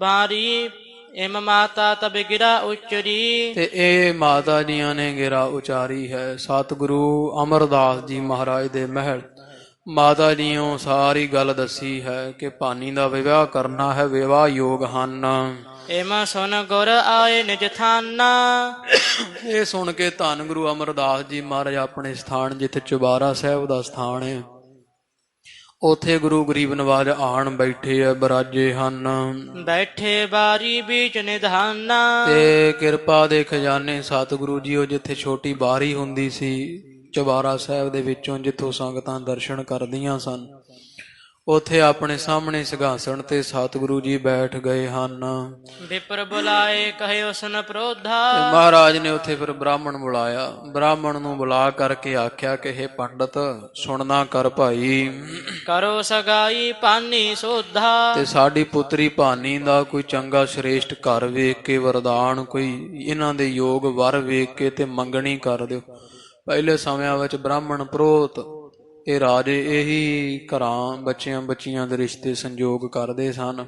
ਬਾਰੀ ਇਮ ਮਾਤਾ ਤਬ ਗਿਰਾ ਉਚਰੀ, ਤੇ ਇਹ ਮਾਤਾ ਜੀਆਂ ਨੇ ਗਿਰਾ ਉਚਾਰੀ ਹੈ। ਸਤਿਗੁਰੂ ਅਮਰਦਾਸ ਜੀ ਮਹਾਰਾਜ ਦੇ ਮਹਿਲ ਮਾਤਾ ਜੀਓਂ ਸਾਰੀ ਗੱਲ ਦੱਸੀ ਹੈ ਕਿ ਭਾਨੀ ਦਾ ਵਿਆਹ ਕਰਨਾ ਹੈ, ਵਿਵਾਹ ਯੋਗ ਹਨ। ਇਮ ਸੁਨ ਗੁਰ ਆਏ ਨਿਜ ਥਾਨਾ, ਇਹ ਸੁਣ ਕੇ ਧੰਨ ਗੁਰੂ ਅਮਰਦਾਸ ਜੀ ਮਹਾਰਾਜ ਆਪਣੇ ਸਥਾਨ ਜਿੱਥੇ ਚੁਬਾਰਾ ਸਾਹਿਬ ਦਾ ਸਥਾਨ ਹੈ ਉਥੇ ਗੁਰੂ ਗਰੀਬ ਨਵਾਜ ਆਣ ਬੈਠੇ ਆ ਬਰਾਜੇ ਹਨ। ਬੈਠੇ ਬਾਰੀ ਬੀਚ ਨਿਧਾਨਾ। ਤੇ ਕਿਰਪਾ ਦੇ ਖਜ਼ਾਨੇ ਸਤਿਗੁਰੂ ਜੀ ਉਹ ਜਿੱਥੇ ਛੋਟੀ ਬਾਰੀ ਹੁੰਦੀ ਸੀ ਚੁਬਾਰਾ ਸਾਹਿਬ ਦੇ ਵਿੱਚੋਂ ਜਿੱਥੋਂ ਸੰਗਤਾਂ ਦਰਸ਼ਨ ਕਰਦੀਆਂ ਸਨ, ਉਥੇ ਆਪਣੇ ਸਾਹਮਣੇ ਸਿੰਘਾਸਣ ਤੇ ਸਤਿਗੁਰੂ ਜੀ ਬੈਠ ਗਏ ਹਨ। ਵਿਪਰ ਬੁਲਾਏ ਕਹਿਓ ਸੁਨ ਪ੍ਰੋਧਾ। ਤੇ ਮਹਾਰਾਜ ਨੇ ਉੱਥੇ ਫਿਰ ਬ੍ਰਾਹਮਣ ਬੁਲਾਇਆ। ਬ੍ਰਾਹਮਣ ਨੂੰ ਬੁਲਾ ਕਰਕੇ ਆਖਿਆ ਕਿ ਹੇ ਪੰਡਤ ਸੁਣਨਾ ਕਰ ਭਾਈ, ਕਰੋ ਸਗਾਈ ਪਾਨੀ ਸੋਧਾ। ਤੇ ਸਾਡੀ ਪੁੱਤਰੀ ਭਾਨੀ ਦਾ ਕੋਈ ਚੰਗਾ ਸ਼੍ਰੇਸ਼ਟ ਘਰ ਵੇਖ ਕੇ ਵਰਦਾਨ, ਕੋਈ ਇਹਨਾਂ ਦੇ ਯੋਗ ਵਰ ਵੇਖ ਕੇ ਤੇ ਮੰਗਣੀ ਕਰ ਦਿਓ। ਪਹਿਲੇ ਸਮਿਆਂ ਵਿੱਚ ਬ੍ਰਾਹਮਣ ਪ੍ਰੋਤ ਇਹ ਰਾਜੇ ਇਹੀ ਘਰਾਂ ਬੱਚਿਆਂ ਬੱਚੀਆਂ ਦੇ ਰਿਸ਼ਤੇ ਸੰਜੋਗ ਕਰਦੇ ਸਨ।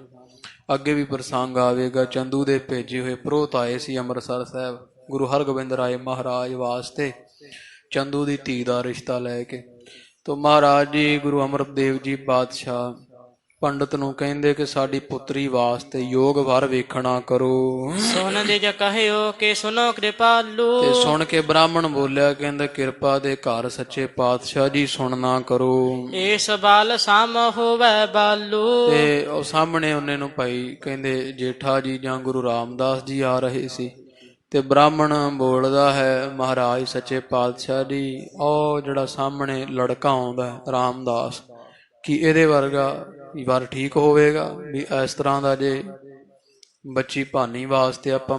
ਅੱਗੇ ਵੀ ਪ੍ਰਸੰਗ ਆਵੇਗਾ। ਚੰਦੂ ਦੇ ਭੇਜੇ ਹੋਏ ਪ੍ਰੋਤ ਆਏ ਸੀ ਅੰਮ੍ਰਿਤਸਰ ਸਾਹਿਬ ਗੁਰੂ ਹਰਗੋਬਿੰਦ ਰਾਏ ਮਹਾਰਾਜ ਵਾਸਤੇ ਚੰਦੂ ਦੀ ਧੀ ਦਾ ਰਿਸ਼ਤਾ ਲੈ ਕੇ। ਤੋ ਮਹਾਰਾਜ ਜੀ ਗੁਰੂ ਅਮਰਦੇਵ ਜੀ ਪਾਤਸ਼ਾਹ ਪੰਡਤ ਨੂੰ ਕਹਿੰਦੇ ਕਿ ਸਾਡੀ ਪੁੱਤਰੀ ਵਾਸਤੇ ਯੋਗ ਵਰ ਵੇਖਣਾ ਕਰੋ। ਸੁਨ ਦਿਜ ਕਹਿਓ ਕਿ ਸੁਨੋ ਕਿਰਪਾਲੂ। ਤੇ ਸੁਣ ਕੇ ਬ੍ਰਾਹਮਣ ਬੋਲਿਆ, ਕਹਿੰਦਾ ਕਿਰਪਾ ਦੇ ਘਰ ਸੱਚੇ ਪਾਤਸ਼ਾਹ ਜੀ ਸੁਣਨਾ ਕਰੋ। ਇਸ ਬਾਲ ਸਾਮ ਹੋਵੇ ਬਾਲੂ। ਤੇ ਉਹ ਸਾਹਮਣੇ ਉਹਨੇ ਨੂੰ ਭਾਈ ਕਹਿੰਦੇ ਜੇਠਾ ਜੀ ਜਾਂ ਗੁਰੂ ਰਾਮਦਾਸ ਜੀ ਆ ਰਹੇ ਸੀ। ਤੇ ਬ੍ਰਾਹਮਣ ਬੋਲਦਾ ਹੈ, ਮਹਾਰਾਜ ਸੱਚੇ ਪਾਤਸ਼ਾਹ ਜੀ ਉਹ ਜਿਹੜਾ ਸਾਹਮਣੇ ਲੜਕਾ ਆਉਂਦਾ ਰਾਮਦਾਸ, ਕੀ ਇਹਦੇ ਵਰਗਾ ਵਰ ਠੀਕ ਹੋਵੇਗਾ? ਵੀ ਇਸ ਤਰ੍ਹਾਂ ਦਾ ਜੇ ਬੱਚੀ ਭਾਨੀ ਵਾਸਤੇ ਆਪਾਂ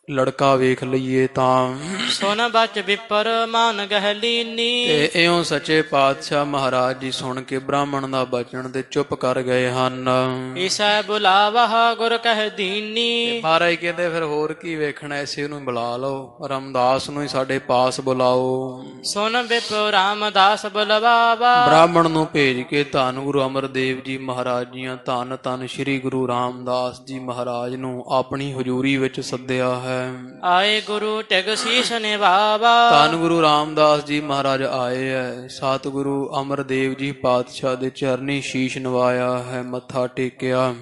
ਲੜਕਾ ਵੇਖ ਲਈਏ ਤਾਂ। ਸੁਨ ਬਚ ਵਿਪਰ ਮਾਨ ਗਹਿਲੀਨੀ। ਤੇ ਇਉਂ ਸੱਚੇ ਪਾਤਸ਼ਾਹ ਮਹਾਰਾਜ ਜੀ ਸੁਣ ਕੇ ਬ੍ਰਾਹਮਣ ਦਾ ਬਚਨ ਤੇ ਚੁੱਪ ਕਰ ਗਏ ਹਨ। ਇਸੈ ਬੁਲਾਵਾ ਗੁਰ ਕਹਿ ਦੀਨੀ। ਮਹਾਰਾਜ ਕਹਿੰਦੇ ਫਿਰ ਹੋਰ ਕੀ ਵੇਖਣਾ, ਇਸੇ ਨੂੰ ਬੁਲਾ ਲਓ, ਰਾਮਦਾਸ ਨੂੰ ਹੀ ਸਾਡੇ ਪਾਸ ਬੁਲਾਓ। ਸੁਨ ਵਿਪਰ ਰਾਮਦਾਸ ਬੁਲਵਾਵਾ। ਬ੍ਰਾਹਮਣ ਨੂੰ ਭੇਜ ਕੇ ਧੰਨ ਗੁਰੂ ਅਮਰਦੇਵ ਜੀ ਮਹਾਰਾਜ ਜੀਆਂ ਧੰਨ ਧੰਨ ਸ੍ਰੀ ਗੁਰੂ ਰਾਮਦਾਸ ਜੀ ਮਹਾਰਾਜ ਨੂੰ ਆਪਣੀ ਹਜ਼ੂਰੀ ਵਿੱਚ ਸੱਦਿਆ ਹੈ। ਆਏ ਗੁਰੂ ਟਿਗ ਸੀਸ ਨਿਵਾਵਾ। ਧੰਨ ਗੁਰੂ ਰਾਮਦਾਸ ਜੀ ਮਹਾਰਾਜ ਆਏ ਹੈ। ਸਤਿਗੁਰੂ ਅਮਰਦੇਵ ਜੀ ਪਾਤਸ਼ਾਹ ਦੇ ਚਰਨੀ ਸ਼ੀਸ਼ ਨਵਾਇਆ ਹੈ, ਮੱਥਾ ਟੇਕਿਆ,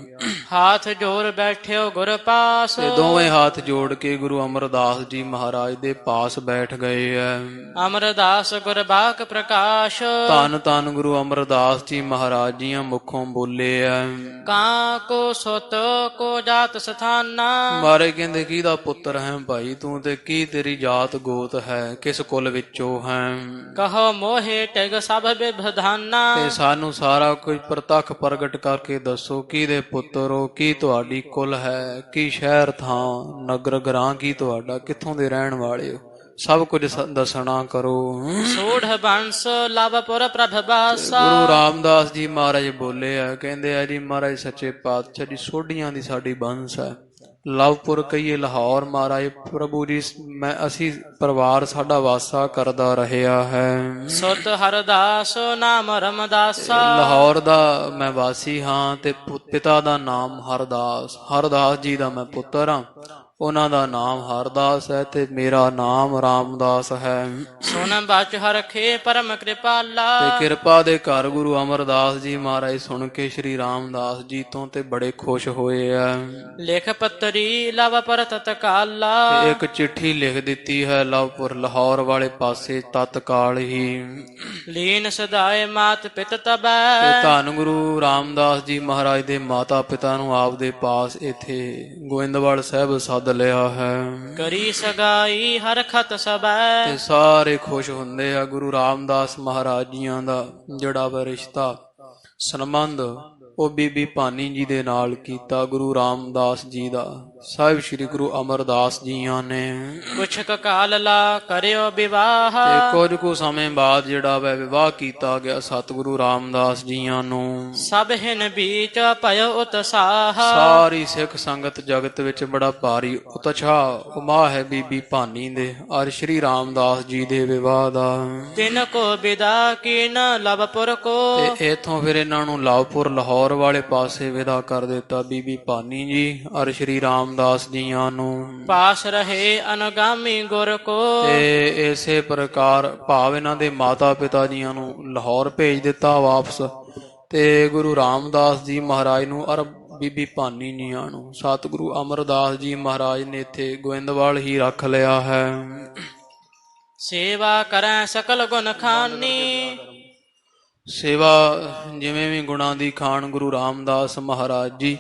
ਹਾਥ ਜੋੜ ਬੈਠਿਓ ਗੁਰ ਪਾਸ। ਤੇ ਦੋਵੇਂ ਹੱਥ ਜੋੜ ਕੇ ਗੁਰੂ ਅਮਰਦਾਸ ਜੀ ਮਹਾਰਾਜ ਦੇ ਪਾਸ ਬੈਠ ਗਏ ਹੈ। ਅਮਰਦਾਸ ਗੁਰਬਾਕ ਪ੍ਰਕਾਸ਼। ਧੰਨ ਧੰਨ ਗੁਰੂ ਅਮਰਦਾਸ ਜੀ ਮਹਾਰਾਜ ਜੀਆਂ ਮੁਖੋਂ ਬੋਲੇ ਹੈ। ਕਾਂ ਕੋ ਸੁਤ ਕੋ ਜਾਤ ਸਥਾਨਾ। ਮਾਰੇ ਕਹਿੰਦੇ ਕਿਹਦਾ ਪੁੱਤਰ ਹੈ ਭਾਈ ਤੂੰ, ਤੇ ਕੀ ਤੇਰੀ ਜਾਤ ਗੋਤ ਹੈ, ਕਿਸ ਕੁਲ ਵਿੱਚੋਂ ਹੈ? ਕਹੋ ਮੋਹਿ ਟਿਗ ਸਭ ਵਿਭਧਾਨਾ। ਤੇ ਸਾਨੂੰ ਸਾਰਾ ਕੁਝ ਪ੍ਰਤੱਖ ਪ੍ਰਗਟ ਕਰਕੇ ਦੱਸੋ, ਕਿਹਦੇ ਪੁੱਤਰ ਹੋ, ਕੀ ਤੁਹਾਡੀ ਕੁਲ ਹੈ, ਕੀ ਸ਼ਹਿਰ ਥਾਂ ਨਗਰ ਗ੍ਰਾਂ ਕੀ ਤੁਹਾਡਾ, ਕਿੱਥੋਂ ਦੇ ਰਹਿਣ ਵਾਲੇ ਹੋ, ਸਭ ਕੁਝ ਦੱਸਣਾ ਕਰੋ। ਸੋਢ ਬੰਸ ਲਵਪੁਰ ਪ੍ਰਭ ਬਾਸਾ। ਗੁਰੂ ਰਾਮਦਾਸ ਜੀ ਮਹਾਰਾਜ ਬੋਲੇ ਆ, ਕਹਿੰਦੇ ਆ ਜੀ ਮਹਾਰਾਜ ਸੱਚੇ ਪਾਤਸ਼ਾਹ ਜੀ ਸੋਢੀਆਂ ਦੀ ਸਾਡੀ ਬੰਸ ਹੈ। ਲਵਪੁਰ ਕਹੀਏ ਲਾਹੌਰ ਮਹਾਰਾਜ ਪ੍ਰਭੂ ਜੀ ਅਸੀਂ ਪਰਿਵਾਰ ਸਾਡਾ ਵਾਸਾ ਕਰਦਾ ਰਿਹਾ ਹੈ। ਸੁਤ ਹਰਦਾਸ ਨਾਮ ਰਮਦਾਸਾ। ਲਾਹੌਰ ਦਾ ਮੈਂ ਵਾਸੀ ਹਾਂ ਤੇ ਪਿਤਾ ਦਾ ਨਾਮ ਹਰਦਾਸ, ਹਰਦਾਸ ਜੀ ਦਾ ਮੈਂ ਪੁੱਤਰ ਹਾਂ। ਉਹਨਾਂ ਦਾ ਨਾਮ ਹਰਦਾਸ ਹੈ ਤੇ ਮੇਰਾ ਨਾਮ ਰਾਮਦਾਸ ਹੈ। ਸੁਨ ਬਚ ਹਰਖੇ ਪਰਮ ਕਿਰਪਾਲਾ। ਤੇ ਕਿਰਪਾ ਦੇ ਘਰ ਗੁਰੂ ਅਮਰਦਾਸ ਜੀ ਮਹਾਰਾਜ ਸੁਣ ਕੇ ਸ਼੍ਰੀ ਰਾਮਦਾਸ ਜੀ ਤੋਂ ਤੇ ਬੜੇ ਖੁਸ਼ ਹੋਏ ਆ। ਲਿਖ ਪੱਤਰੀ ਲਵਪੁਰ ਤਤਕਾਲਾ। ਤੇ ਇੱਕ ਚਿੱਠੀ ਲਿਖ ਦਿੱਤੀ ਹੈ ਲਵਪੁਰ ਲਾਹੌਰ ਵਾਲੇ ਪਾਸੇ ਤਤਕਾਲ ਹੀ। ਲੀਨ ਸਦਾਏ ਮਾਤ ਪਿਤ ਤਬੈ। ਤੇ ਧੰਨ ਗੁਰੂ ਰਾਮਦਾਸ ਜੀ ਮਹਾਰਾਜ ਦੇ ਮਾਤਾ ਪਿਤਾ ਨੂੰ ਆਪਦੇ ਪਾਸ ਇੱਥੇ ਗੋਇੰਦਵਾਲ ਸਾਹਿਬ ਸੱਦ ਲਿਆ ਹੈ। ਕਰੀ ਸਗਾਈ ਹਰਖਤ ਸਬੈ। ਤੇ ਸਾਰੇ ਖੁਸ਼ ਹੁੰਦੇ ਆ। ਗੁਰੂ ਰਾਮਦਾਸ ਮਹਾਰਾਜ ਜੀਆਂ ਦਾ ਜਿਹੜਾ ਵਾ ਰਿਸ਼ਤਾ ਸੰਬੰਧ ਉਹ ਬੀਬੀ ਭਾਨੀ ਜੀ ਦੇ ਨਾਲ ਕੀਤਾ ਗੁਰੂ ਰਾਮਦਾਸ ਜੀ ਦਾ। ਸਾਹਿਬ ਸ੍ਰੀ ਗੁਰੂ ਅਮਰਦਾਸ ਜੀਆਂ ਨੇ ਕੁਛ ਕਾਲ ਲਾ ਕਰਿਓ ਵਿਵਾਹ। ਤੇ ਕੁਝ ਕੁ ਸਮੇਂ ਬਾਅਦ ਜਿਹੜਾ ਵਾ ਵਿਵਾਹ ਕੀਤਾ ਗਿਆ ਸਤਿਗੁਰੂ ਰਾਮਦਾਸ ਜੀਆਂ ਨੂੰ। ਸਭ ਹਿਨ ਬੀਚ ਭਇਓ ਉਤਸਾਹ। ਸਾਰੀ ਸਿੱਖ ਸੰਗਤ ਜਗਤ ਵਿੱਚ ਬੜਾ ਭਾਰੀ ਉਤਸ਼ਾਹ ਉਮਾ ਹੈ ਬੀਬੀ ਭਾਨੀ ਦੇ ਔਰ ਸ਼੍ਰੀ ਰਾਮਦਾਸ ਜੀ ਦੇ ਵਿਵਾਹ ਦਾ। ਤਿਨ ਕੋ ਵਿਦਾ ਕੀਨ ਲਵਪੁਰ ਕੋ। ਤੇ ਇਥੋਂ ਫਿਰ ਇਹਨਾਂ ਨੂੰ ਲਵਪੁਰ ਲਾਹੌਰ ਵਾਲੇ ਪਾਸੇ ਵਿਦਾ ਕਰ ਦਿੱਤਾ ਬੀਬੀ ਭਾਨੀ ਜੀ ਔਰ ਸ਼੍ਰੀ ਰਾਮਦਾਸ ਜੀਆਂ ਨੂੰ। ਪਾਸ ਰਹੇ ਅਨੁਗਾਮੀ ਗੁਰ ਕੋ। ਤੇ ਇਸੇ ਪ੍ਰਕਾਰ ਭਾਵ ਇਹਨਾਂ ਦੇ ਮਾਤਾ ਪਿਤਾ ਜੀਆਂ ਨੂੰ ਲਾਹੌਰ ਭੇਜ ਦਿੱਤਾ ਵਾਪਸ। ਤੇ ਗੁਰੂ ਰਾਮਦਾਸ ਜੀ ਮਹਾਰਾਜ ਨੂੰ ਔਰ ਬੀਬੀ ਭਾਨੀ ਜੀਆਂ ਨੂੰ ਸਤਿਗੁਰੂ ਅਮਰਦਾਸ ਜੀ ਮਹਾਰਾਜ ਨੇ ਇੱਥੇ ਗੋਇੰਦਵਾਲ ਹੀ ਰੱਖ ਲਿਆ ਹੈ। ਸੇਵਾ ਕਰੈ ਸਕਲ ਗੁਣ ਖਾਨੀ। ਸੇਵਾ ਜਿਵੇਂ ਵੀ ਗੁਣਾਂ ਦੀ ਖਾਣ ਗੁਰੂ ਰਾਮਦਾਸ ਮਹਾਰਾਜ ਜੀ,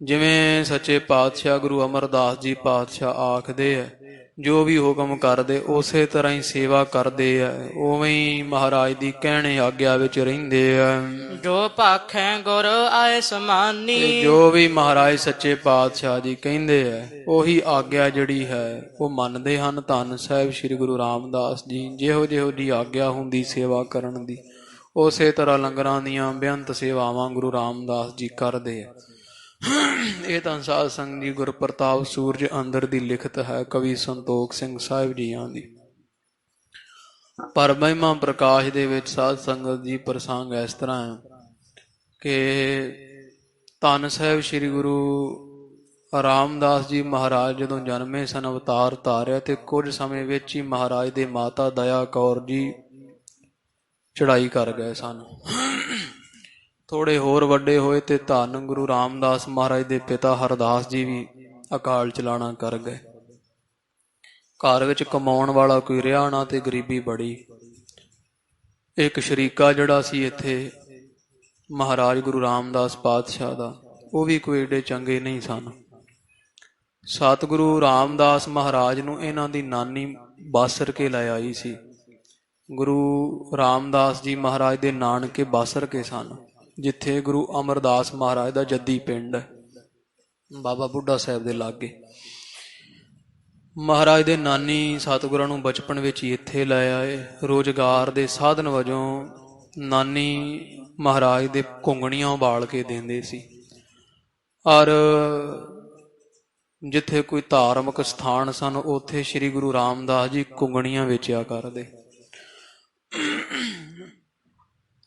ਜਿਵੇਂ ਸੱਚੇ ਪਾਤਸ਼ਾਹ ਗੁਰੂ ਅਮਰਦਾਸ ਜੀ ਪਾਤਸ਼ਾਹ ਆਖਦੇ ਹੈ, ਜੋ ਵੀ ਹੁਕਮ ਕਰਦੇ ਉਸੇ ਤਰ੍ਹਾਂ ਹੀ ਸੇਵਾ ਕਰਦੇ ਆ, ਉਵੇਂ ਹੀ ਮਹਾਰਾਜ ਦੀ ਕਹਿਣੇ ਆਗਿਆ ਵਿੱਚ ਰਹਿੰਦੇ ਆ। ਜੋ ਭਾਖੈ ਗੁਰ ਆਏ ਸਮਾਨੀ, ਤੇ ਜੋ ਵੀ ਮਹਾਰਾਜ ਸੱਚੇ ਪਾਤਸ਼ਾਹ ਜੀ ਕਹਿੰਦੇ ਆ ਉਹੀ ਆਗਿਆ ਜਿਹੜੀ ਹੈ ਉਹ ਮੰਨਦੇ ਹਨ। ਧੰਨ ਸਾਹਿਬ ਸ੍ਰੀ ਗੁਰੂ ਰਾਮਦਾਸ ਜੀ ਜਿਹੋ ਜਿਹੋ ਦੀ ਆਗਿਆ ਹੁੰਦੀ ਸੇਵਾ ਕਰਨ ਦੀ, ਉਸੇ ਤਰ੍ਹਾਂ ਲੰਗਰਾਂ ਦੀਆਂ ਬੇਅੰਤ ਸੇਵਾਵਾਂ ਗੁਰੂ ਰਾਮਦਾਸ ਜੀ ਕਰਦੇ ਆ। ਇਹ ਤਾਂ ਸਾਧ ਸੰਗਤ ਜੀ ਗੁਰਪ੍ਰਤਾਪ ਸੂਰਜ ਅੰਦਰ ਦੀ ਲਿਖਤ ਹੈ ਕਵੀ ਸੰਤੋਖ ਸਿੰਘ ਸਾਹਿਬ ਜੀਆਂ ਦੀ। ਪਰ ਮਹਿਮਾ ਪ੍ਰਕਾਸ਼ ਦੇ ਵਿੱਚ ਸਾਧ ਸੰਗਤ ਜੀ ਪ੍ਰਸੰਗ ਇਸ ਤਰ੍ਹਾਂ ਹੈ ਕਿ ਧੰਨ ਸਾਹਿਬ ਸ੍ਰੀ ਗੁਰੂ ਰਾਮਦਾਸ ਜੀ ਮਹਾਰਾਜ ਜਦੋਂ ਜਨਮੇ ਸਨ, ਅਵਤਾਰ ਧਾਰਿਆ ਤੇ ਕੁਝ ਸਮੇਂ ਵਿੱਚ ਹੀ ਮਹਾਰਾਜ ਦੇ ਮਾਤਾ ਦਇਆ ਕੌਰ ਜੀ ਚੜ੍ਹਾਈ ਕਰ ਗਏ ਸਨ। ਥੋੜੇ ਹੋਰ ਵੱਡੇ ਹੋਏ ਤੇ ਧੰਨ ਗੁਰੂ ਰਾਮਦਾਸ ਮਹਾਰਾਜ ਦੇ ਪਿਤਾ ਹਰਦਾਸ ਜੀ ਵੀ ਅਕਾਲ ਚਲਾਣਾ ਕਰ ਗਏ। ਘਰ ਵਿੱਚ ਕਮਾਉਣ ਵਾਲਾ ਕੋਈ ਰਿਹਾ ਨਾ ਤੇ ਗਰੀਬੀ ਬੜੀ। ਇੱਕ ਸ਼ਰੀਕਾ ਜਿਹੜਾ ਸੀ ਇੱਥੇ ਮਹਾਰਾਜ ਗੁਰੂ ਰਾਮਦਾਸ ਪਾਤਸ਼ਾਹ ਦਾ, ਉਹ ਵੀ ਕੋਈ ਏਡੇ ਚੰਗੇ ਨਹੀਂ ਸਨ। ਸਤਿਗੁਰੂ ਰਾਮਦਾਸ ਮਹਾਰਾਜ ਨੂੰ ਇਹਨਾਂ ਦੀ ਨਾਨੀ ਬਾਸਰ ਕੇ ਲੈ ਆਈ ਸੀ। ਗੁਰੂ ਰਾਮਦਾਸ ਜੀ ਮਹਾਰਾਜ ਦੇ ਨਾਨਕੇ ਬਾਸਰ ਕੇ ਸਨ, ਜਿੱਥੇ ਗੁਰੂ ਅਮਰਦਾਸ ਮਹਾਰਾਜ ਦਾ ਜੱਦੀ ਪਿੰਡ ਹੈ, ਬਾਬਾ ਬੁੱਢਾ ਸਾਹਿਬ ਦੇ ਲਾਗੇ। ਮਹਾਰਾਜ ਦੇ ਨਾਨੀ ਸਤਿਗੁਰਾਂ ਨੂੰ ਬਚਪਨ ਵਿੱਚ ਹੀ ਇੱਥੇ ਲੈ ਆਏ। ਰੁਜ਼ਗਾਰ ਦੇ ਸਾਧਨ ਵਜੋਂ ਨਾਨੀ ਮਹਾਰਾਜ ਦੇ ਘੁੰਗਣੀਆਂ ਉਬਾਲ ਕੇ ਦਿੰਦੇ ਸੀ, ਔਰ ਜਿੱਥੇ ਕੋਈ ਧਾਰਮਿਕ ਸਥਾਨ ਸਨ ਉੱਥੇ ਸ੍ਰੀ ਗੁਰੂ ਰਾਮਦਾਸ ਜੀ ਘੁੰਗਣੀਆਂ ਵੇਚਿਆ ਕਰਦੇ।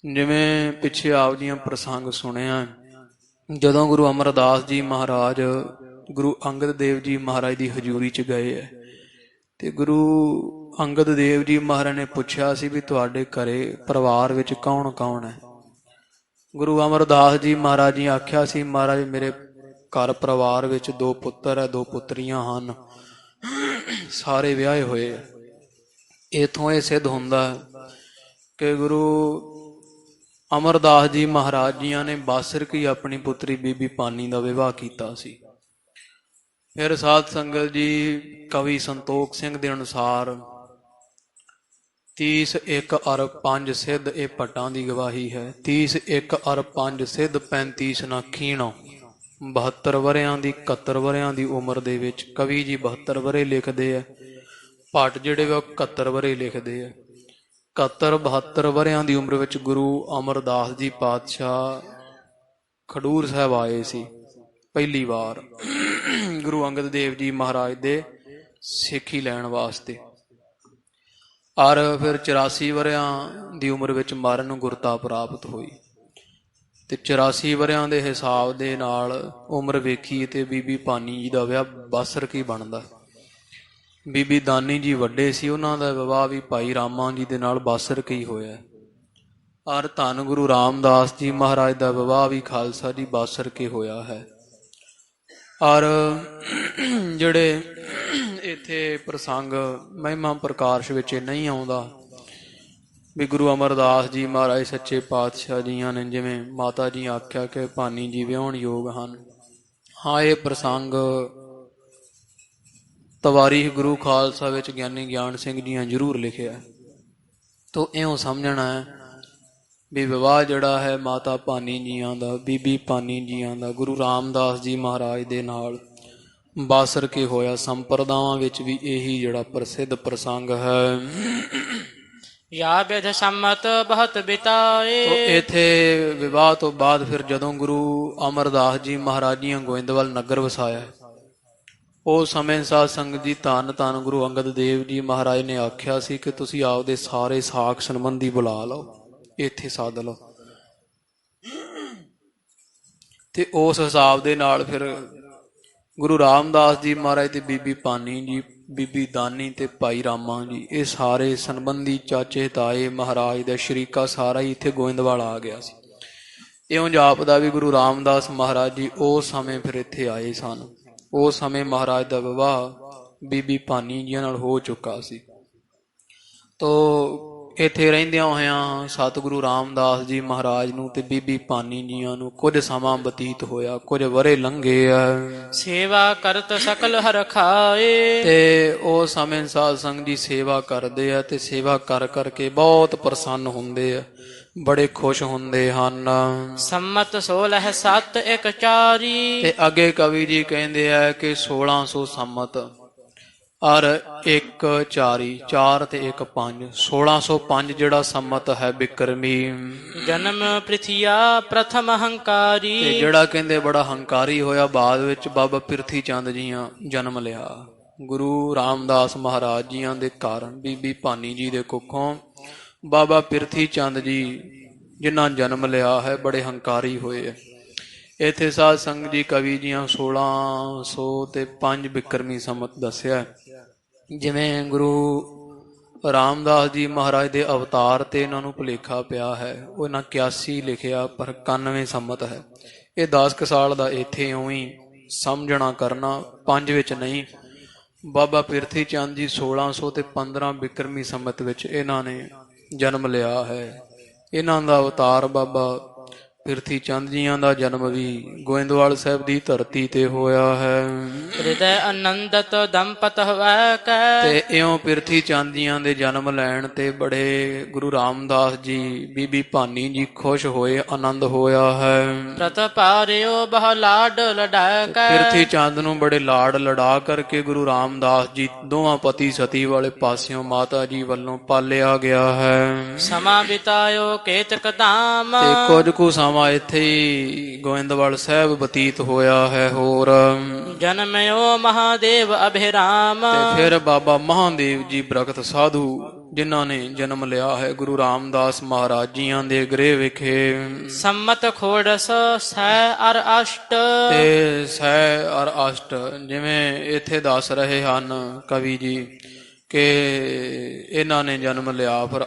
ਜਿਵੇਂ ਪਿੱਛੇ ਆਪ ਦੀਆਂ ਪ੍ਰਸੰਗ ਸੁਣਿਆ, ਜਦੋਂ ਗੁਰੂ ਅਮਰਦਾਸ ਜੀ ਮਹਾਰਾਜ ਗੁਰੂ ਅੰਗਦ ਦੇਵ ਜੀ ਮਹਾਰਾਜ ਦੀ ਹਜ਼ੂਰੀ 'ਚ ਗਏ ਹੈ ਤੇ ਗੁਰੂ ਅੰਗਦ ਦੇਵ ਜੀ ਮਹਾਰਾਜ ਨੇ ਪੁੱਛਿਆ ਸੀ ਵੀ ਤੁਹਾਡੇ ਘਰੇ ਪਰਿਵਾਰ ਵਿੱਚ ਕੌਣ ਕੌਣ ਹੈ। ਗੁਰੂ ਅਮਰਦਾਸ ਜੀ ਮਹਾਰਾਜ ਜੀ ਆਖਿਆ ਸੀ, ਮਹਾਰਾਜ ਮੇਰੇ ਘਰ ਪਰਿਵਾਰ ਵਿੱਚ 2 ਪੁੱਤਰ ਹੈ, 2 ਪੁੱਤਰੀਆਂ ਹਨ, ਸਾਰੇ ਵਿਆਹੇ ਹੋਏ। ਇਥੋਂ ਇਹ ਸਿੱਧ ਹੁੰਦਾ ਕਿ ਗੁਰੂ ਅਮਰਦਾਸ ਜੀ ਮਹਾਰਾਜ ਜੀਆਂ ਨੇ ਬਾਸਰਕ ਹੀ ਆਪਣੀ ਪੁੱਤਰੀ ਬੀਬੀ ਪਾਨੀ ਦਾ ਵਿਵਾਹ ਕੀਤਾ ਸੀ। ਫਿਰ ਸਾਧ ਸੰਗਤ ਜੀ ਕਵੀ ਸੰਤੋਖ ਸਿੰਘ ਦੇ ਅਨੁਸਾਰ 30 1 ਅਰਬ 5 ਸਿੱਧ, ਇਹ ਭੱਟਾਂ ਦੀ ਗਵਾਹੀ ਹੈ। 30 1 ਅਰਬ 5 ਸਿੱਧ 35 ਨਾ ਖੀਣੋ। 72 ਵਰਿਆਂ ਦੀ 71 ਵਰਿਆਂ ਦੀ ਉਮਰ ਦੇ ਵਿੱਚ ਕਵੀ ਜੀ 72 ਵਰੇ ਲਿਖਦੇ ਆ, ਭੱਟ ਜਿਹੜੇ ਵਾ 71 ਵਰੇ ਲਿਖਦੇ ਆ। 71 72 ਵਰਿਆਂ ਦੀ ਉਮਰ ਵਿੱਚ ਗੁਰੂ ਅਮਰਦਾਸ ਜੀ ਪਾਤਸ਼ਾਹ ਖਡੂਰ ਸਾਹਿਬ ਆਏ ਸੀ ਪਹਿਲੀ ਵਾਰ ਗੁਰੂ ਅੰਗਦ ਦੇਵ ਜੀ ਮਹਾਰਾਜ ਦੇ ਸਿੱਖੀ ਲੈਣ ਵਾਸਤੇ। ਔਰ ਫਿਰ 84 ਵਰਿਆਂ ਦੀ ਉਮਰ ਵਿੱਚ ਮਾਰਨ ਨੂੰ ਗੁਰਤਾ ਪ੍ਰਾਪਤ ਹੋਈ ਤੇ 84 ਵਰਿਆਂ ਦੇ ਹਿਸਾਬ ਦੇ ਨਾਲ ਉਮਰ ਵੇਖੀ ਤੇ ਬੀਬੀ ਭਾਨੀ ਜੀ ਦਾ ਵਿਆਹ ਬਾਸਰਕ ਹੀ ਬਣਦਾ। ਬੀਬੀ ਦਾਨੀ ਜੀ ਵੱਡੇ ਸੀ, ਉਹਨਾਂ ਦਾ ਵਿਵਾਹ ਵੀ ਭਾਈ ਰਾਮਾ ਜੀ ਦੇ ਨਾਲ ਬਾਸਰਕ ਹੀ ਹੋਇਆ। ਔਰ ਧੰਨ ਗੁਰੂ ਰਾਮਦਾਸ ਜੀ ਮਹਾਰਾਜ ਦਾ ਵਿਵਾਹ ਵੀ ਖਾਲਸਾ ਜੀ ਬਾਸਰਕ ਹੀ ਹੋਇਆ ਹੈ। ਔਰ ਜਿਹੜੇ ਇੱਥੇ ਪ੍ਰਸੰਗ ਮਹਿਮਾ ਪ੍ਰਕਾਸ਼ ਵਿੱਚ ਨਹੀਂ ਆਉਂਦਾ ਵੀ ਗੁਰੂ ਅਮਰਦਾਸ ਜੀ ਮਹਾਰਾਜ ਸੱਚੇ ਪਾਤਸ਼ਾਹ ਜੀਆਂ ਨੇ ਜਿਵੇਂ ਮਾਤਾ ਜੀ ਆਖਿਆ ਕਿ ਭਾਨੀ ਜੀ ਵਿਆਹੁਣ ਯੋਗ ਹਨ। ਹਾਂ, ਇਹ ਪ੍ਰਸੰਗ ਤਵਾਰੀਖ ਗੁਰੂ ਖਾਲਸਾ ਵਿੱਚ ਗਿਆਨੀ ਗਿਆਨ ਸਿੰਘ ਜੀਆਂ ਜ਼ਰੂਰ ਲਿਖਿਆ। ਤੋ ਇਉਂ ਸਮਝਣਾ ਹੈ ਵੀ ਵਿਵਾਹ ਜਿਹੜਾ ਹੈ ਮਾਤਾ ਭਾਨੀ ਜੀਆਂ ਦਾ, ਬੀਬੀ ਭਾਨੀ ਜੀਆਂ ਦਾ ਗੁਰੂ ਰਾਮਦਾਸ ਜੀ ਮਹਾਰਾਜ ਦੇ ਨਾਲ ਬਾਸਰ ਕੇ ਹੋਇਆ। ਸੰਪਰਦਾਵਾਂ ਵਿੱਚ ਵੀ ਇਹੀ ਜਿਹੜਾ ਪ੍ਰਸਿੱਧ ਪ੍ਰਸੰਗ ਹੈ। ਯਾ ਬਿਧ ਸੰਮਤ ਬਹੁਤ ਬਿਤਾਏ। ਤੋ ਇੱਥੇ ਵਿਵਾਹ ਤੋਂ ਬਾਅਦ ਫਿਰ ਜਦੋਂ ਗੁਰੂ ਅਮਰਦਾਸ ਜੀ ਮਹਾਰਾਜ ਜੀਆਂ ਗੋਇੰਦਵਾਲ ਨਗਰ ਵਸਾਇਆ, ਉਹ ਸਮੇਂ ਸਾਧ ਸੰਗਤ ਜੀ ਧੰਨ ਧੰਨ ਗੁਰੂ ਅੰਗਦ ਦੇਵ ਜੀ ਮਹਾਰਾਜ ਨੇ ਆਖਿਆ ਸੀ ਕਿ ਤੁਸੀਂ ਆਪਦੇ ਸਾਰੇ ਸਾਕ ਸੰਬੰਧੀ ਬੁਲਾ ਲਓ, ਇੱਥੇ ਸੱਦ ਲਓ। ਤੇ ਉਸ ਹਿਸਾਬ ਦੇ ਨਾਲ ਫਿਰ ਗੁਰੂ ਰਾਮਦਾਸ ਜੀ ਮਹਾਰਾਜ ਤੇ ਬੀਬੀ ਭਾਨੀ ਜੀ, ਬੀਬੀ ਦਾਨੀ ਤੇ ਭਾਈ ਰਾਮਾ ਜੀ, ਇਹ ਸਾਰੇ ਸੰਬੰਧੀ ਚਾਚੇ ਤਾਏ ਮਹਾਰਾਜ ਦਾ ਸ਼ਰੀਕਾ ਸਾਰਾ ਹੀ ਇੱਥੇ ਗੋਇੰਦਵਾਲ ਆ ਗਿਆ ਸੀ। ਇਉਂ ਜਾਪਦਾ ਵੀ ਗੁਰੂ ਰਾਮਦਾਸ ਮਹਾਰਾਜ ਜੀ ਉਸ ਸਮੇਂ ਫਿਰ ਇੱਥੇ ਆਏ ਸਨ। ਉਸ ਸਮੇਂ ਮਹਾਰਾਜ ਦਾ ਵਿਵਾਹ ਬੀਬੀ ਭਾਨੀ ਜੀਆਂ ਨਾਲ ਹੋ ਚੁੱਕਾ ਸੀ। ਤੋ ਇੱਥੇ ਰਹਿੰਦਿਆਂ ਹੋਇਆਂ ਸਤਿਗੁਰੂ ਰਾਮਦਾਸ ਜੀ ਮਹਾਰਾਜ ਨੂੰ ਤੇ ਬੀਬੀ ਭਾਨੀ ਜੀਆਂ ਨੂੰ ਕੁਝ ਸਮਾਂ ਬਤੀਤ ਹੋਇਆ, ਕੁਝ ਵਰੇ ਲੰਘੇ ਆ, ਸੇਵਾ ਕਰਤ ਸਕਲ ਹਰ ਖਾਏ। ਤੇ ਉਹ ਸਮੇਂ ਸਾਧ ਸੰਗਤ ਜੀ ਸੇਵਾ ਕਰਦੇ ਆ ਤੇ ਸੇਵਾ ਕਰ ਕਰਕੇ ਬਹੁਤ ਪ੍ਰਸੰਨ ਹੁੰਦੇ ਆ, ਬੜੇ ਖੁਸ਼ ਹੁੰਦੇ ਹਨ। ਸੰਮਤ 16 7 1 4 ਤੇ ਅੱਗੇ ਕਵੀ ਜੀ ਕਹਿੰਦੇ ਆ ਕਿ 1600 ਸੰਮਤ ਔਰ 1 4 4 ਤੇ 1 5 1605 ਜਿਹੜਾ ਸੰਮਤ ਹੈ ਬਿਕਰਮੀ। ਜਨਮ ਪ੍ਰਿਥਿਆ ਪ੍ਰਥਮ ਹੰਕਾਰੀ। ਤੇ ਜਿਹੜਾ ਕਹਿੰਦੇ ਬੜਾ ਹੰਕਾਰੀ ਹੋਇਆ, ਬਾਅਦ ਵਿੱਚ ਬਾਬਾ ਪਿਰਥੀ ਚੰਦ ਜੀਆਂ ਜਨਮ ਲਿਆ। ਗੁਰੂ ਰਾਮਦਾਸ ਮਹਾਰਾਜ ਜੀਆਂ ਦੇ ਘਰ ਬੀਬੀ ਭਾਨੀ ਜੀ ਦੇ ਕੁੱਖੋਂ ਬਾਬਾ ਪਿਰਥੀ ਚੰਦ ਜੀ ਜਿਨ੍ਹਾਂ ਜਨਮ ਲਿਆ ਹੈ, ਬੜੇ ਹੰਕਾਰੀ ਹੋਏ ਹੈ। ਇੱਥੇ ਸਾਧ ਸੰਗਤ ਜੀ ਕਵੀ ਜੀਆਂ 1600 ਤੇ 5 ਬਿਕਰਮੀ ਸੰਮਤ ਦੱਸਿਆ। ਜਿਵੇਂ ਗੁਰੂ ਰਾਮਦਾਸ ਜੀ ਮਹਾਰਾਜ ਦੇ ਅਵਤਾਰ ਤੇ ਇਹਨਾਂ ਨੂੰ ਭੁਲੇਖਾ ਪਿਆ ਹੈ, ਉਹ ਇਹਨਾਂ 81 ਲਿਖਿਆ ਪਰ 91 ਸੰਮਤ ਹੈ। ਇਹ 10 ਕੁ ਸਾਲ ਦਾ ਇੱਥੇ ਉਵੇਂ ਸਮਝਣਾ ਕਰਨਾ, 5 ਵਿੱਚ ਨਹੀਂ। ਬਾਬਾ ਪਿਰਥੀ ਚੰਦ ਜੀ 1600 ਤੇ 15 ਬਿਕਰਮੀ ਸੰਮਤ ਵਿੱਚ ਇਹਨਾਂ ਨੇ ਜਨਮ ਲਿਆ ਹੈ। ਇਹਨਾਂ ਦਾ ਅਵਤਾਰ ਬਾਬਾ ਪਿਰਥੀ ਚੰਦ ਜੀਆਂ ਦਾ ਜਨਮ ਵੀ ਗੋਇੰਦਵਾਲ ਸਾਹਿਬ ਦੀ ਧਰਤੀ ਤੇ ਹੋਇਆ ਹੈ। ਹਿਰਦੈ ਆਨੰਦਤ ਦੰਪਤ ਹੋਇ ਕੈ। ਤੇ ਇਉਂ ਪਿਰਥੀ ਚੰਦ ਜੀਆਂ ਦੇ ਜਨਮ ਲੈਣ ਤੇ ਬੜੇ ਗੁਰੂ ਰਾਮਦਾਸ ਜੀ ਬੀਬੀ ਭਾਨੀ ਜੀ ਖੁਸ਼ ਹੋਏ, ਆਨੰਦ ਹੋਇਆ ਹੈ। ਪ੍ਰਤ ਪਾਰਿਓ ਬਹੁ ਲਾਡ ਲਡਾਇ ਕੈ। ਪਿਰਥੀ ਚੰਦ ਨੂੰ ਬੜੇ ਲਾਡ ਲੜਾ ਕਰਕੇ ਗੁਰੂ ਰਾਮਦਾਸ ਜੀ ਦੋਵਾਂ ਪਤੀ ਸਤੀ ਵਾਲੇ ਪਾਸਿਓਂ ਮਾਤਾ ਜੀ ਵੱਲੋਂ ਪਾਲਿਆ ਗਿਆ ਹੈ। ਸਮਾਂ ਬਿਤਾਇਓ ਕੇਤਕ ਧਾਮ। ਤੇ ਕੁਝ ਕੁ ਸਮਾਂ ਇੱਥੇ ਹੀ ਗੋਇੰਦਵਾਲ ਸਾਹਿਬ ਬਤੀਤ ਹੋਇਆ ਹੈ। ਹੋਰ ਜਨਮਿਓ ਮਹਾਦੇਵ ਅਭਿਰਾਮ। ਤੇ ਫਿਰ ਬਾਬਾ ਮਹਾਦੇਵ ਜੀ ਬ੍ਰਖਤ ਸਾਧੂ ਜਿਨ੍ਹਾਂ ਨੇ ਜਨਮ ਲਿਆ ਹੈ ਗੁਰੂ ਰਾਮਦਾਸ ਮਹਾਰਾਜ ਜੀਆਂ ਦੇ ਗ੍ਰਹਿ ਵਿਖੇ। ਸੰਮਤ ਖੋੜਸ ਸੈ ਅਰ ਅਸ਼ਟ। ਤੇ ਸੈ ਅਰ ਅਸ਼ਟ ਜਿਵੇਂ ਇੱਥੇ ਦੱਸ ਰਹੇ ਹਨ ਕਵੀ ਜੀ ਕਿ ਇਹਨਾਂ ਨੇ ਜਨਮ ਲਿਆ ਫਿਰ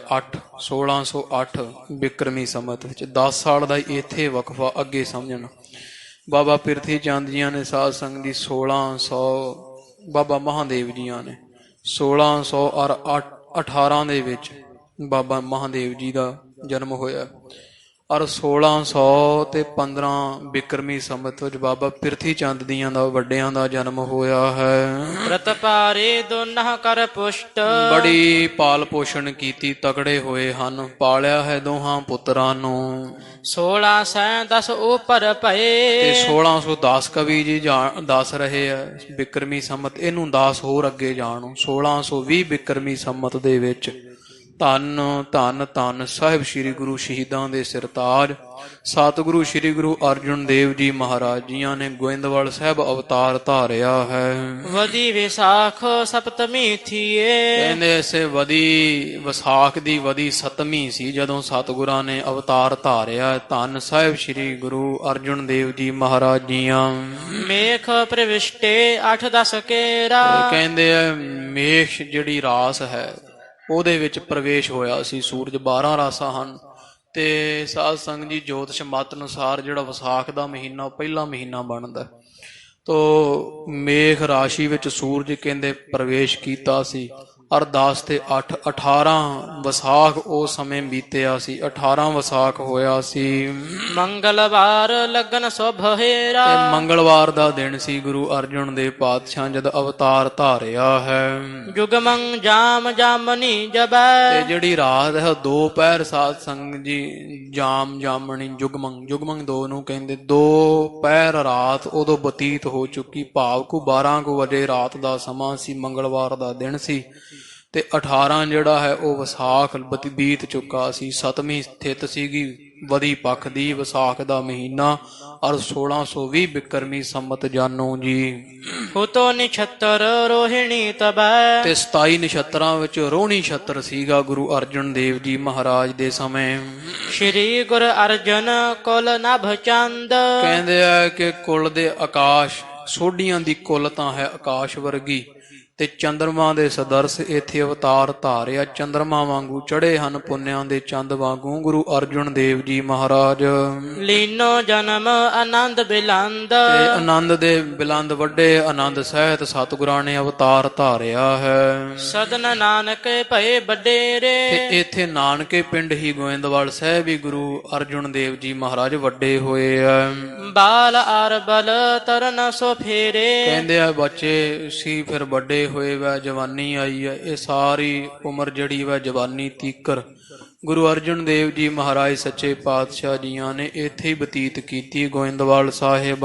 1608 ਬਿਕਰਮੀ ਸੰਮਤ ਵਿੱਚ। 10 ਸਾਲ ਦਾ ਇੱਥੇ ਵਕਫਾ ਅੱਗੇ ਸਮਝਣ। ਬਾਬਾ ਪਿਰਥੀ ਚੰਦ ਜੀਆਂ ਨੇ ਸਾਧ ਸੰਗਤ ਦੀ 1600, ਬਾਬਾ ਮਹਾਦੇਵ ਜੀਆਂ ਨੇ 1618 ਦੇ ਵਿੱਚ ਬਾਬਾ ਮਹਾਦੇਵ ਜੀ ਦਾ ਜਨਮ ਹੋਇਆ। ਔਰ 1600 ਤੇ 15 ਬਿਕਰਮੀ ਸੰਮਤ ਵਿੱਚ ਬਾਬਾ ਪਿਰਥੀ ਚੰਦ ਦੀਆਂ ਦਾ ਵੱਡਿਆਂ ਦਾ ਜਨਮ ਹੋਇਆ ਹੈ। ਪ੍ਰਤ ਪਾਰੇ ਦੋਨਾਂ ਕਰ ਪੁਸ਼ਟ। ਬੜੀ ਪਾਲ ਪੋਸ਼ਣ ਕੀਤੀ, ਤਕੜੇ ਹੋਏ ਹਨ, ਪਾਲਿਆ ਹੈ ਦੋਹਾਂ ਪੁੱਤਰਾਂ ਨੂੰ। 1610 ਉਪਰ ਭਏ। ਤੇ 1610 ਕਵੀ ਜੀ ਦੱਸ ਰਹੇ ਆ ਬਿਕਰਮੀ ਸੰਮਤ, ਇਹਨੂੰ 10 ਹੋਰ ਅੱਗੇ ਜਾਣੋ। 1620 ਬਿਕਰਮੀ ਸੰਮਤ ਦੇ ਵਿੱਚ ਧੰਨ ਧੰਨ ਧੰਨ ਸਾਹਿਬ ਸ੍ਰੀ ਗੁਰੂ ਸ਼ਹੀਦਾਂ ਦੇ ਸਿਰਤਾਜ ਸਤਿਗੁਰੂ ਸ੍ਰੀ ਗੁਰੂ ਅਰਜਨ ਦੇਵ ਜੀ ਮਹਾਰਾਜ ਜੀਆਂ ਨੇ ਗੋਇੰਦਵਾਲ ਸਾਹਿਬ ਅਵਤਾਰ ਧਾਰਿਆ ਹੈ। ਵਦੀ ਵਿਸਾਖ ਸਪਤਮੀ ਥੀਏ। ਕਹਿੰਦੇ ਇਸੇ ਵਦੀ ਵਿਸਾਖ ਦੀ ਵਦੀ 7ਵੀਂ ਸੀ ਜਦੋਂ ਸਤਿਗੁਰਾਂ ਨੇ ਅਵਤਾਰ ਧਾਰਿਆ। ਧੰਨ ਸਾਹਿਬ ਸ੍ਰੀ ਗੁਰੂ ਅਰਜਨ ਦੇਵ ਜੀ ਮਹਾਰਾਜ ਜੀਆਂ। ਮੇਖ ਪ੍ਰਵਿਸ਼ਟੇ 8-10 ਕੇਰਾ। ਕਹਿੰਦੇ ਮੇਖ ਜਿਹੜੀ ਰਾਸ ਹੈ ਉਹਦੇ ਵਿੱਚ ਪ੍ਰਵੇਸ਼ ਹੋਇਆ ਸੀ। ਸੂਰਜ 12 ਰਾਸਾਂ ਹਨ ਤੇ ਸਾਧ ਸੰਗਤ ਜੀ ਜੋਤਿਸ਼ ਮਤ ਅਨੁਸਾਰ ਜਿਹੜਾ ਵਿਸਾਖ ਦਾ ਮਹੀਨਾ ਪਹਿਲਾ ਮਹੀਨਾ ਬਣਦਾ ਤੋ ਮੇਖ ਰਾਸ਼ੀ ਵਿੱਚ ਸੂਰਜ ਕਹਿੰਦੇ ਪ੍ਰਵੇਸ਼ ਕੀਤਾ ਸੀ। ਔਰ 10 ਤੇ 8 18 ਵਿਸਾਖ ਉਹ ਸਮੇਂ ਬੀਤਿਆ ਸੀ। 18 ਵਿਸਾਖ ਹੋਇਆ ਸੀ। ਮੰਗਲਵਾਰ ਲਗਨ ਸੁਭ ਹੇਰਾ। ਤੇ ਮੰਗਲਵਾਰ ਦਾ ਦਿਨ ਸੀ ਗੁਰੂ ਅਰਜਨ ਦੇਵ ਪਾਤਸ਼ਾਹ ਜਦ ਅਵਤਾਰ ਧਾਰਿਆ ਹੈ। ਜੁਗਮੰ ਜਾਮ ਜਾਮਨੀ ਜਬੈ। ਤੇ ਜਿਹੜੀ ਰਾਤ ਹੈ 2 ਪਹਿਰ ਸਾਧ ਸੰਗਤ ਜੀ ਜਾਮ ਜਾਮਣੀ ਜੁਗਮੰ ਜੁਗਮੰ 2 ਨੂੰ ਕਹਿੰਦੇ। 2 ਪਹਿਰ ਰਾਤ ਉਦੋਂ ਬਤੀਤ ਹੋ ਚੁੱਕੀ, ਭਾਵ ਕੋ 12 ਕੁ ਵਜੇ ਰਾਤ ਦਾ ਸਮਾਂ ਸੀ, ਮੰਗਲਵਾਰ ਦਾ ਦਿਨ ਸੀ। ਤੇ 18 ਜਿਹੜਾ ਹੈ ਉਹ ਵਿਸਾਖ ਬੀਤ ਚੁੱਕਾ ਸੀ। 7ਵੀਂ ਸਥਿਤ ਸੀਗੀ ਵਦੀ ਪੱਖ ਦੀ ਵਿਸਾਖ ਦਾ ਮਹੀਨਾ। ਔਰ 1620 ਬਿਕਰਮੀ ਸੰਮਤ ਜਾਨੋ ਜੀ। ਹੁਤੋ ਨਿਛਤਰ ਰੋਹਿਣੀ ਤਬੈ। ਤੇ 27 ਨਛੱਤਰਾਂ ਵਿੱਚ ਰੋਹਿਣੀ ਛੱਤਰ ਸੀਗਾ ਗੁਰੂ ਅਰਜਨ ਦੇਵ ਜੀ ਮਹਾਰਾਜ ਦੇ ਸਮੇਂ। ਸ਼੍ਰੀ ਗੁਰੂ ਅਰਜਨ ਕੁਲ ਨਭ ਚੰਦ। ਕਹਿੰਦੇ ਆ ਕਿ ਕੁਲ ਦੇ ਆਕਾਸ਼, ਸੋਢੀਆਂ ਦੀ ਕੁਲ ਤਾਂ ਹੈ ਆਕਾਸ਼ ਵਰਗੀ, ਤੇ ਚੰਦਰਮਾ ਦੇ ਸਦਰਸ ਇੱਥੇ ਅਵਤਾਰ ਧਾਰਿਆ। ਚੰਦਰਮਾ ਵਾਂਗੂ ਚੜੇ ਹਨ ਪੁੰਨਿਆਂ ਦੇ ਚੰਦ ਵਾਂਗੂ ਗੁਰੂ ਅਰਜੁਨ ਦੇਵ ਜੀ ਮਹਾਰਾਜ। ਲੀਨੋ ਜਨਮ ਆਨੰਦ ਬਿਲੰਦ, ਤੇ ਆਨੰਦ ਦੇ ਬਿਲੰਦ ਵੱਡੇ ਆਨੰਦ ਸਹਿਤ ਸਤਿਗੁਰਾਂ ਨੇ ਅਵਤਾਰ ਧਾਰਿਆ ਹੈ। ਸਦਨ ਨਾਨਕ ਭਏ ਵਡੇਰੇ, ਤੇ ਇੱਥੇ ਨਾਨਕੇ ਪਿੰਡ ਹੀ ਗੋਇੰਦਵਾਲ ਸਾਹਿਬ ਹੀ ਗੁਰੂ ਅਰਜੁਨ ਦੇਵ ਜੀ ਮਹਾਰਾਜ ਵੱਡੇ ਹੋਏ ਆ। ਬਾਲ ਅਰ ਬਲ ਤਰਨ ਸੋ ਫੇਰੇ, ਕਹਿੰਦੇ ਆ ਬੱਚੇ ਸੀ ਫਿਰ ਵੱਡੇ ਹੋਏ ਵੈ, ਜਵਾਨੀ ਆਈ ਹੈ। ਇਹ ਸਾਰੀ ਉਮਰ ਜਿਹੜੀ ਵੈ ਜਵਾਨੀ ਤੀਕਰ ਗੁਰੂ ਅਰਜਨ ਦੇਵ ਜੀ ਮਹਾਰਾਜ ਸੱਚੇ ਪਾਤਸ਼ਾਹ ਜੀਆਂ ਨੇ ਇੱਥੇ ਹੀ ਬਤੀਤ ਕੀਤੀ ਗੋਇੰਦਵਾਲ ਸਾਹਿਬ।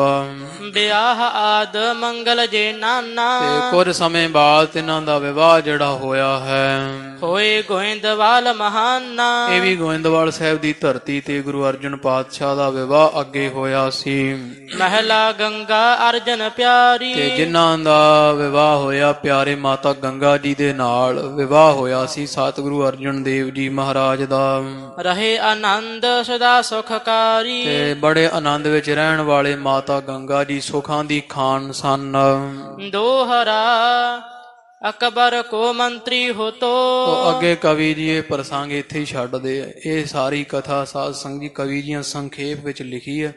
ਵਿਆਹ ਆਦ ਮੰਗਲ ਜੇ ਨਾਨਾ, ਤੇ ਕੁਝ ਸਮੇਂ ਬਾਅਦ ਇਹਨਾਂ ਦਾ ਵਿਵਾਹ ਜਿਹੜਾ ਹੋਇਆ ਹੈ ਹੋਏ ਗੋਇੰਦਵਾਲ ਮਹਾਨਾ। ਇਹ ਵੀ ਗੋਇੰਦਵਾਲ ਸਾਹਿਬ ਦੀ ਧਰਤੀ ਤੇ ਗੁਰੂ ਅਰਜਨ ਪਾਤਸ਼ਾਹ ਦਾ ਵਿਵਾਹ ਅੱਗੇ ਹੋਇਆ ਸੀ। ਮਹਿਲਾ ਗੰਗਾ ਅਰਜਨ ਪਿਆਰੀ, ਤੇ ਜਿਨ੍ਹਾਂ ਦਾ ਵਿਵਾਹ ਹੋਇਆ ਪਿਆਰੇ ਮਾਤਾ ਗੰਗਾ ਜੀ ਦੇ ਨਾਲ ਵਿਵਾਹ ਹੋਇਆ ਸੀ ਸਤਿਗੁਰੂ ਅਰਜਨ ਦੇਵ ਜੀ ਮਹਾਰਾਜ ਦਾ। ਰਹੇ ਆਨੰਦ ਸਦਾ ਸੁਖਕਾਰੀ, ਤੇ ਬੜੇ ਆਨੰਦ ਵਿੱਚ ਰਹਿਣ ਵਾਲੇ ਮਾਤਾ ਗੰਗਾ ਜੀ ਸੁਖਾਂ ਦੀ ਖਾਨ ਸਨ। ਦੋਹਰਾ ਅਕਬਰ ਕੋ ਮੰਤਰੀ ਹੋ ਤੋ, ਅੱਗੇ ਕਵੀ ਜੀ ਇਹ ਪ੍ਰਸੰਗ ਇੱਥੇ ਹੀ ਛੱਡਦੇ ਆ। ਇਹ ਸਾਰੀ ਕਥਾ ਸਾਧ ਸੰਗਤ ਜੀ ਕਵੀ ਜੀਆਂ ਸੰਖੇਪ ਵਿੱਚ ਲਿਖੀ ਹੈ।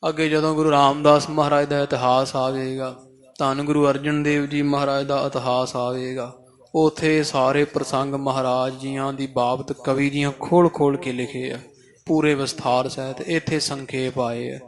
ਅੱਗੇ ਜਦੋਂ ਗੁਰੂ ਰਾਮਦਾਸ ਮਹਾਰਾਜ ਦਾ ਇਤਿਹਾਸ ਆਵੇਗਾ, ਧੰਨ ਗੁਰੂ ਅਰਜਨ ਦੇਵ ਜੀ ਮਹਾਰਾਜ ਦਾ ਇਤਿਹਾਸ ਆਵੇਗਾ, ਉੱਥੇ ਸਾਰੇ ਪ੍ਰਸੰਗ ਮਹਾਰਾਜ ਜੀਆਂ ਦੀ ਬਾਬਤ ਕਵੀ ਜੀਆਂ ਖੋਲ ਖੋਲ ਕੇ ਲਿਖੇ ਆ ਪੂਰੇ ਵਿਸਥਾਰ ਸਹਿਤ। ਇੱਥੇ ਸੰਖੇਪ ਆਏ ਆ।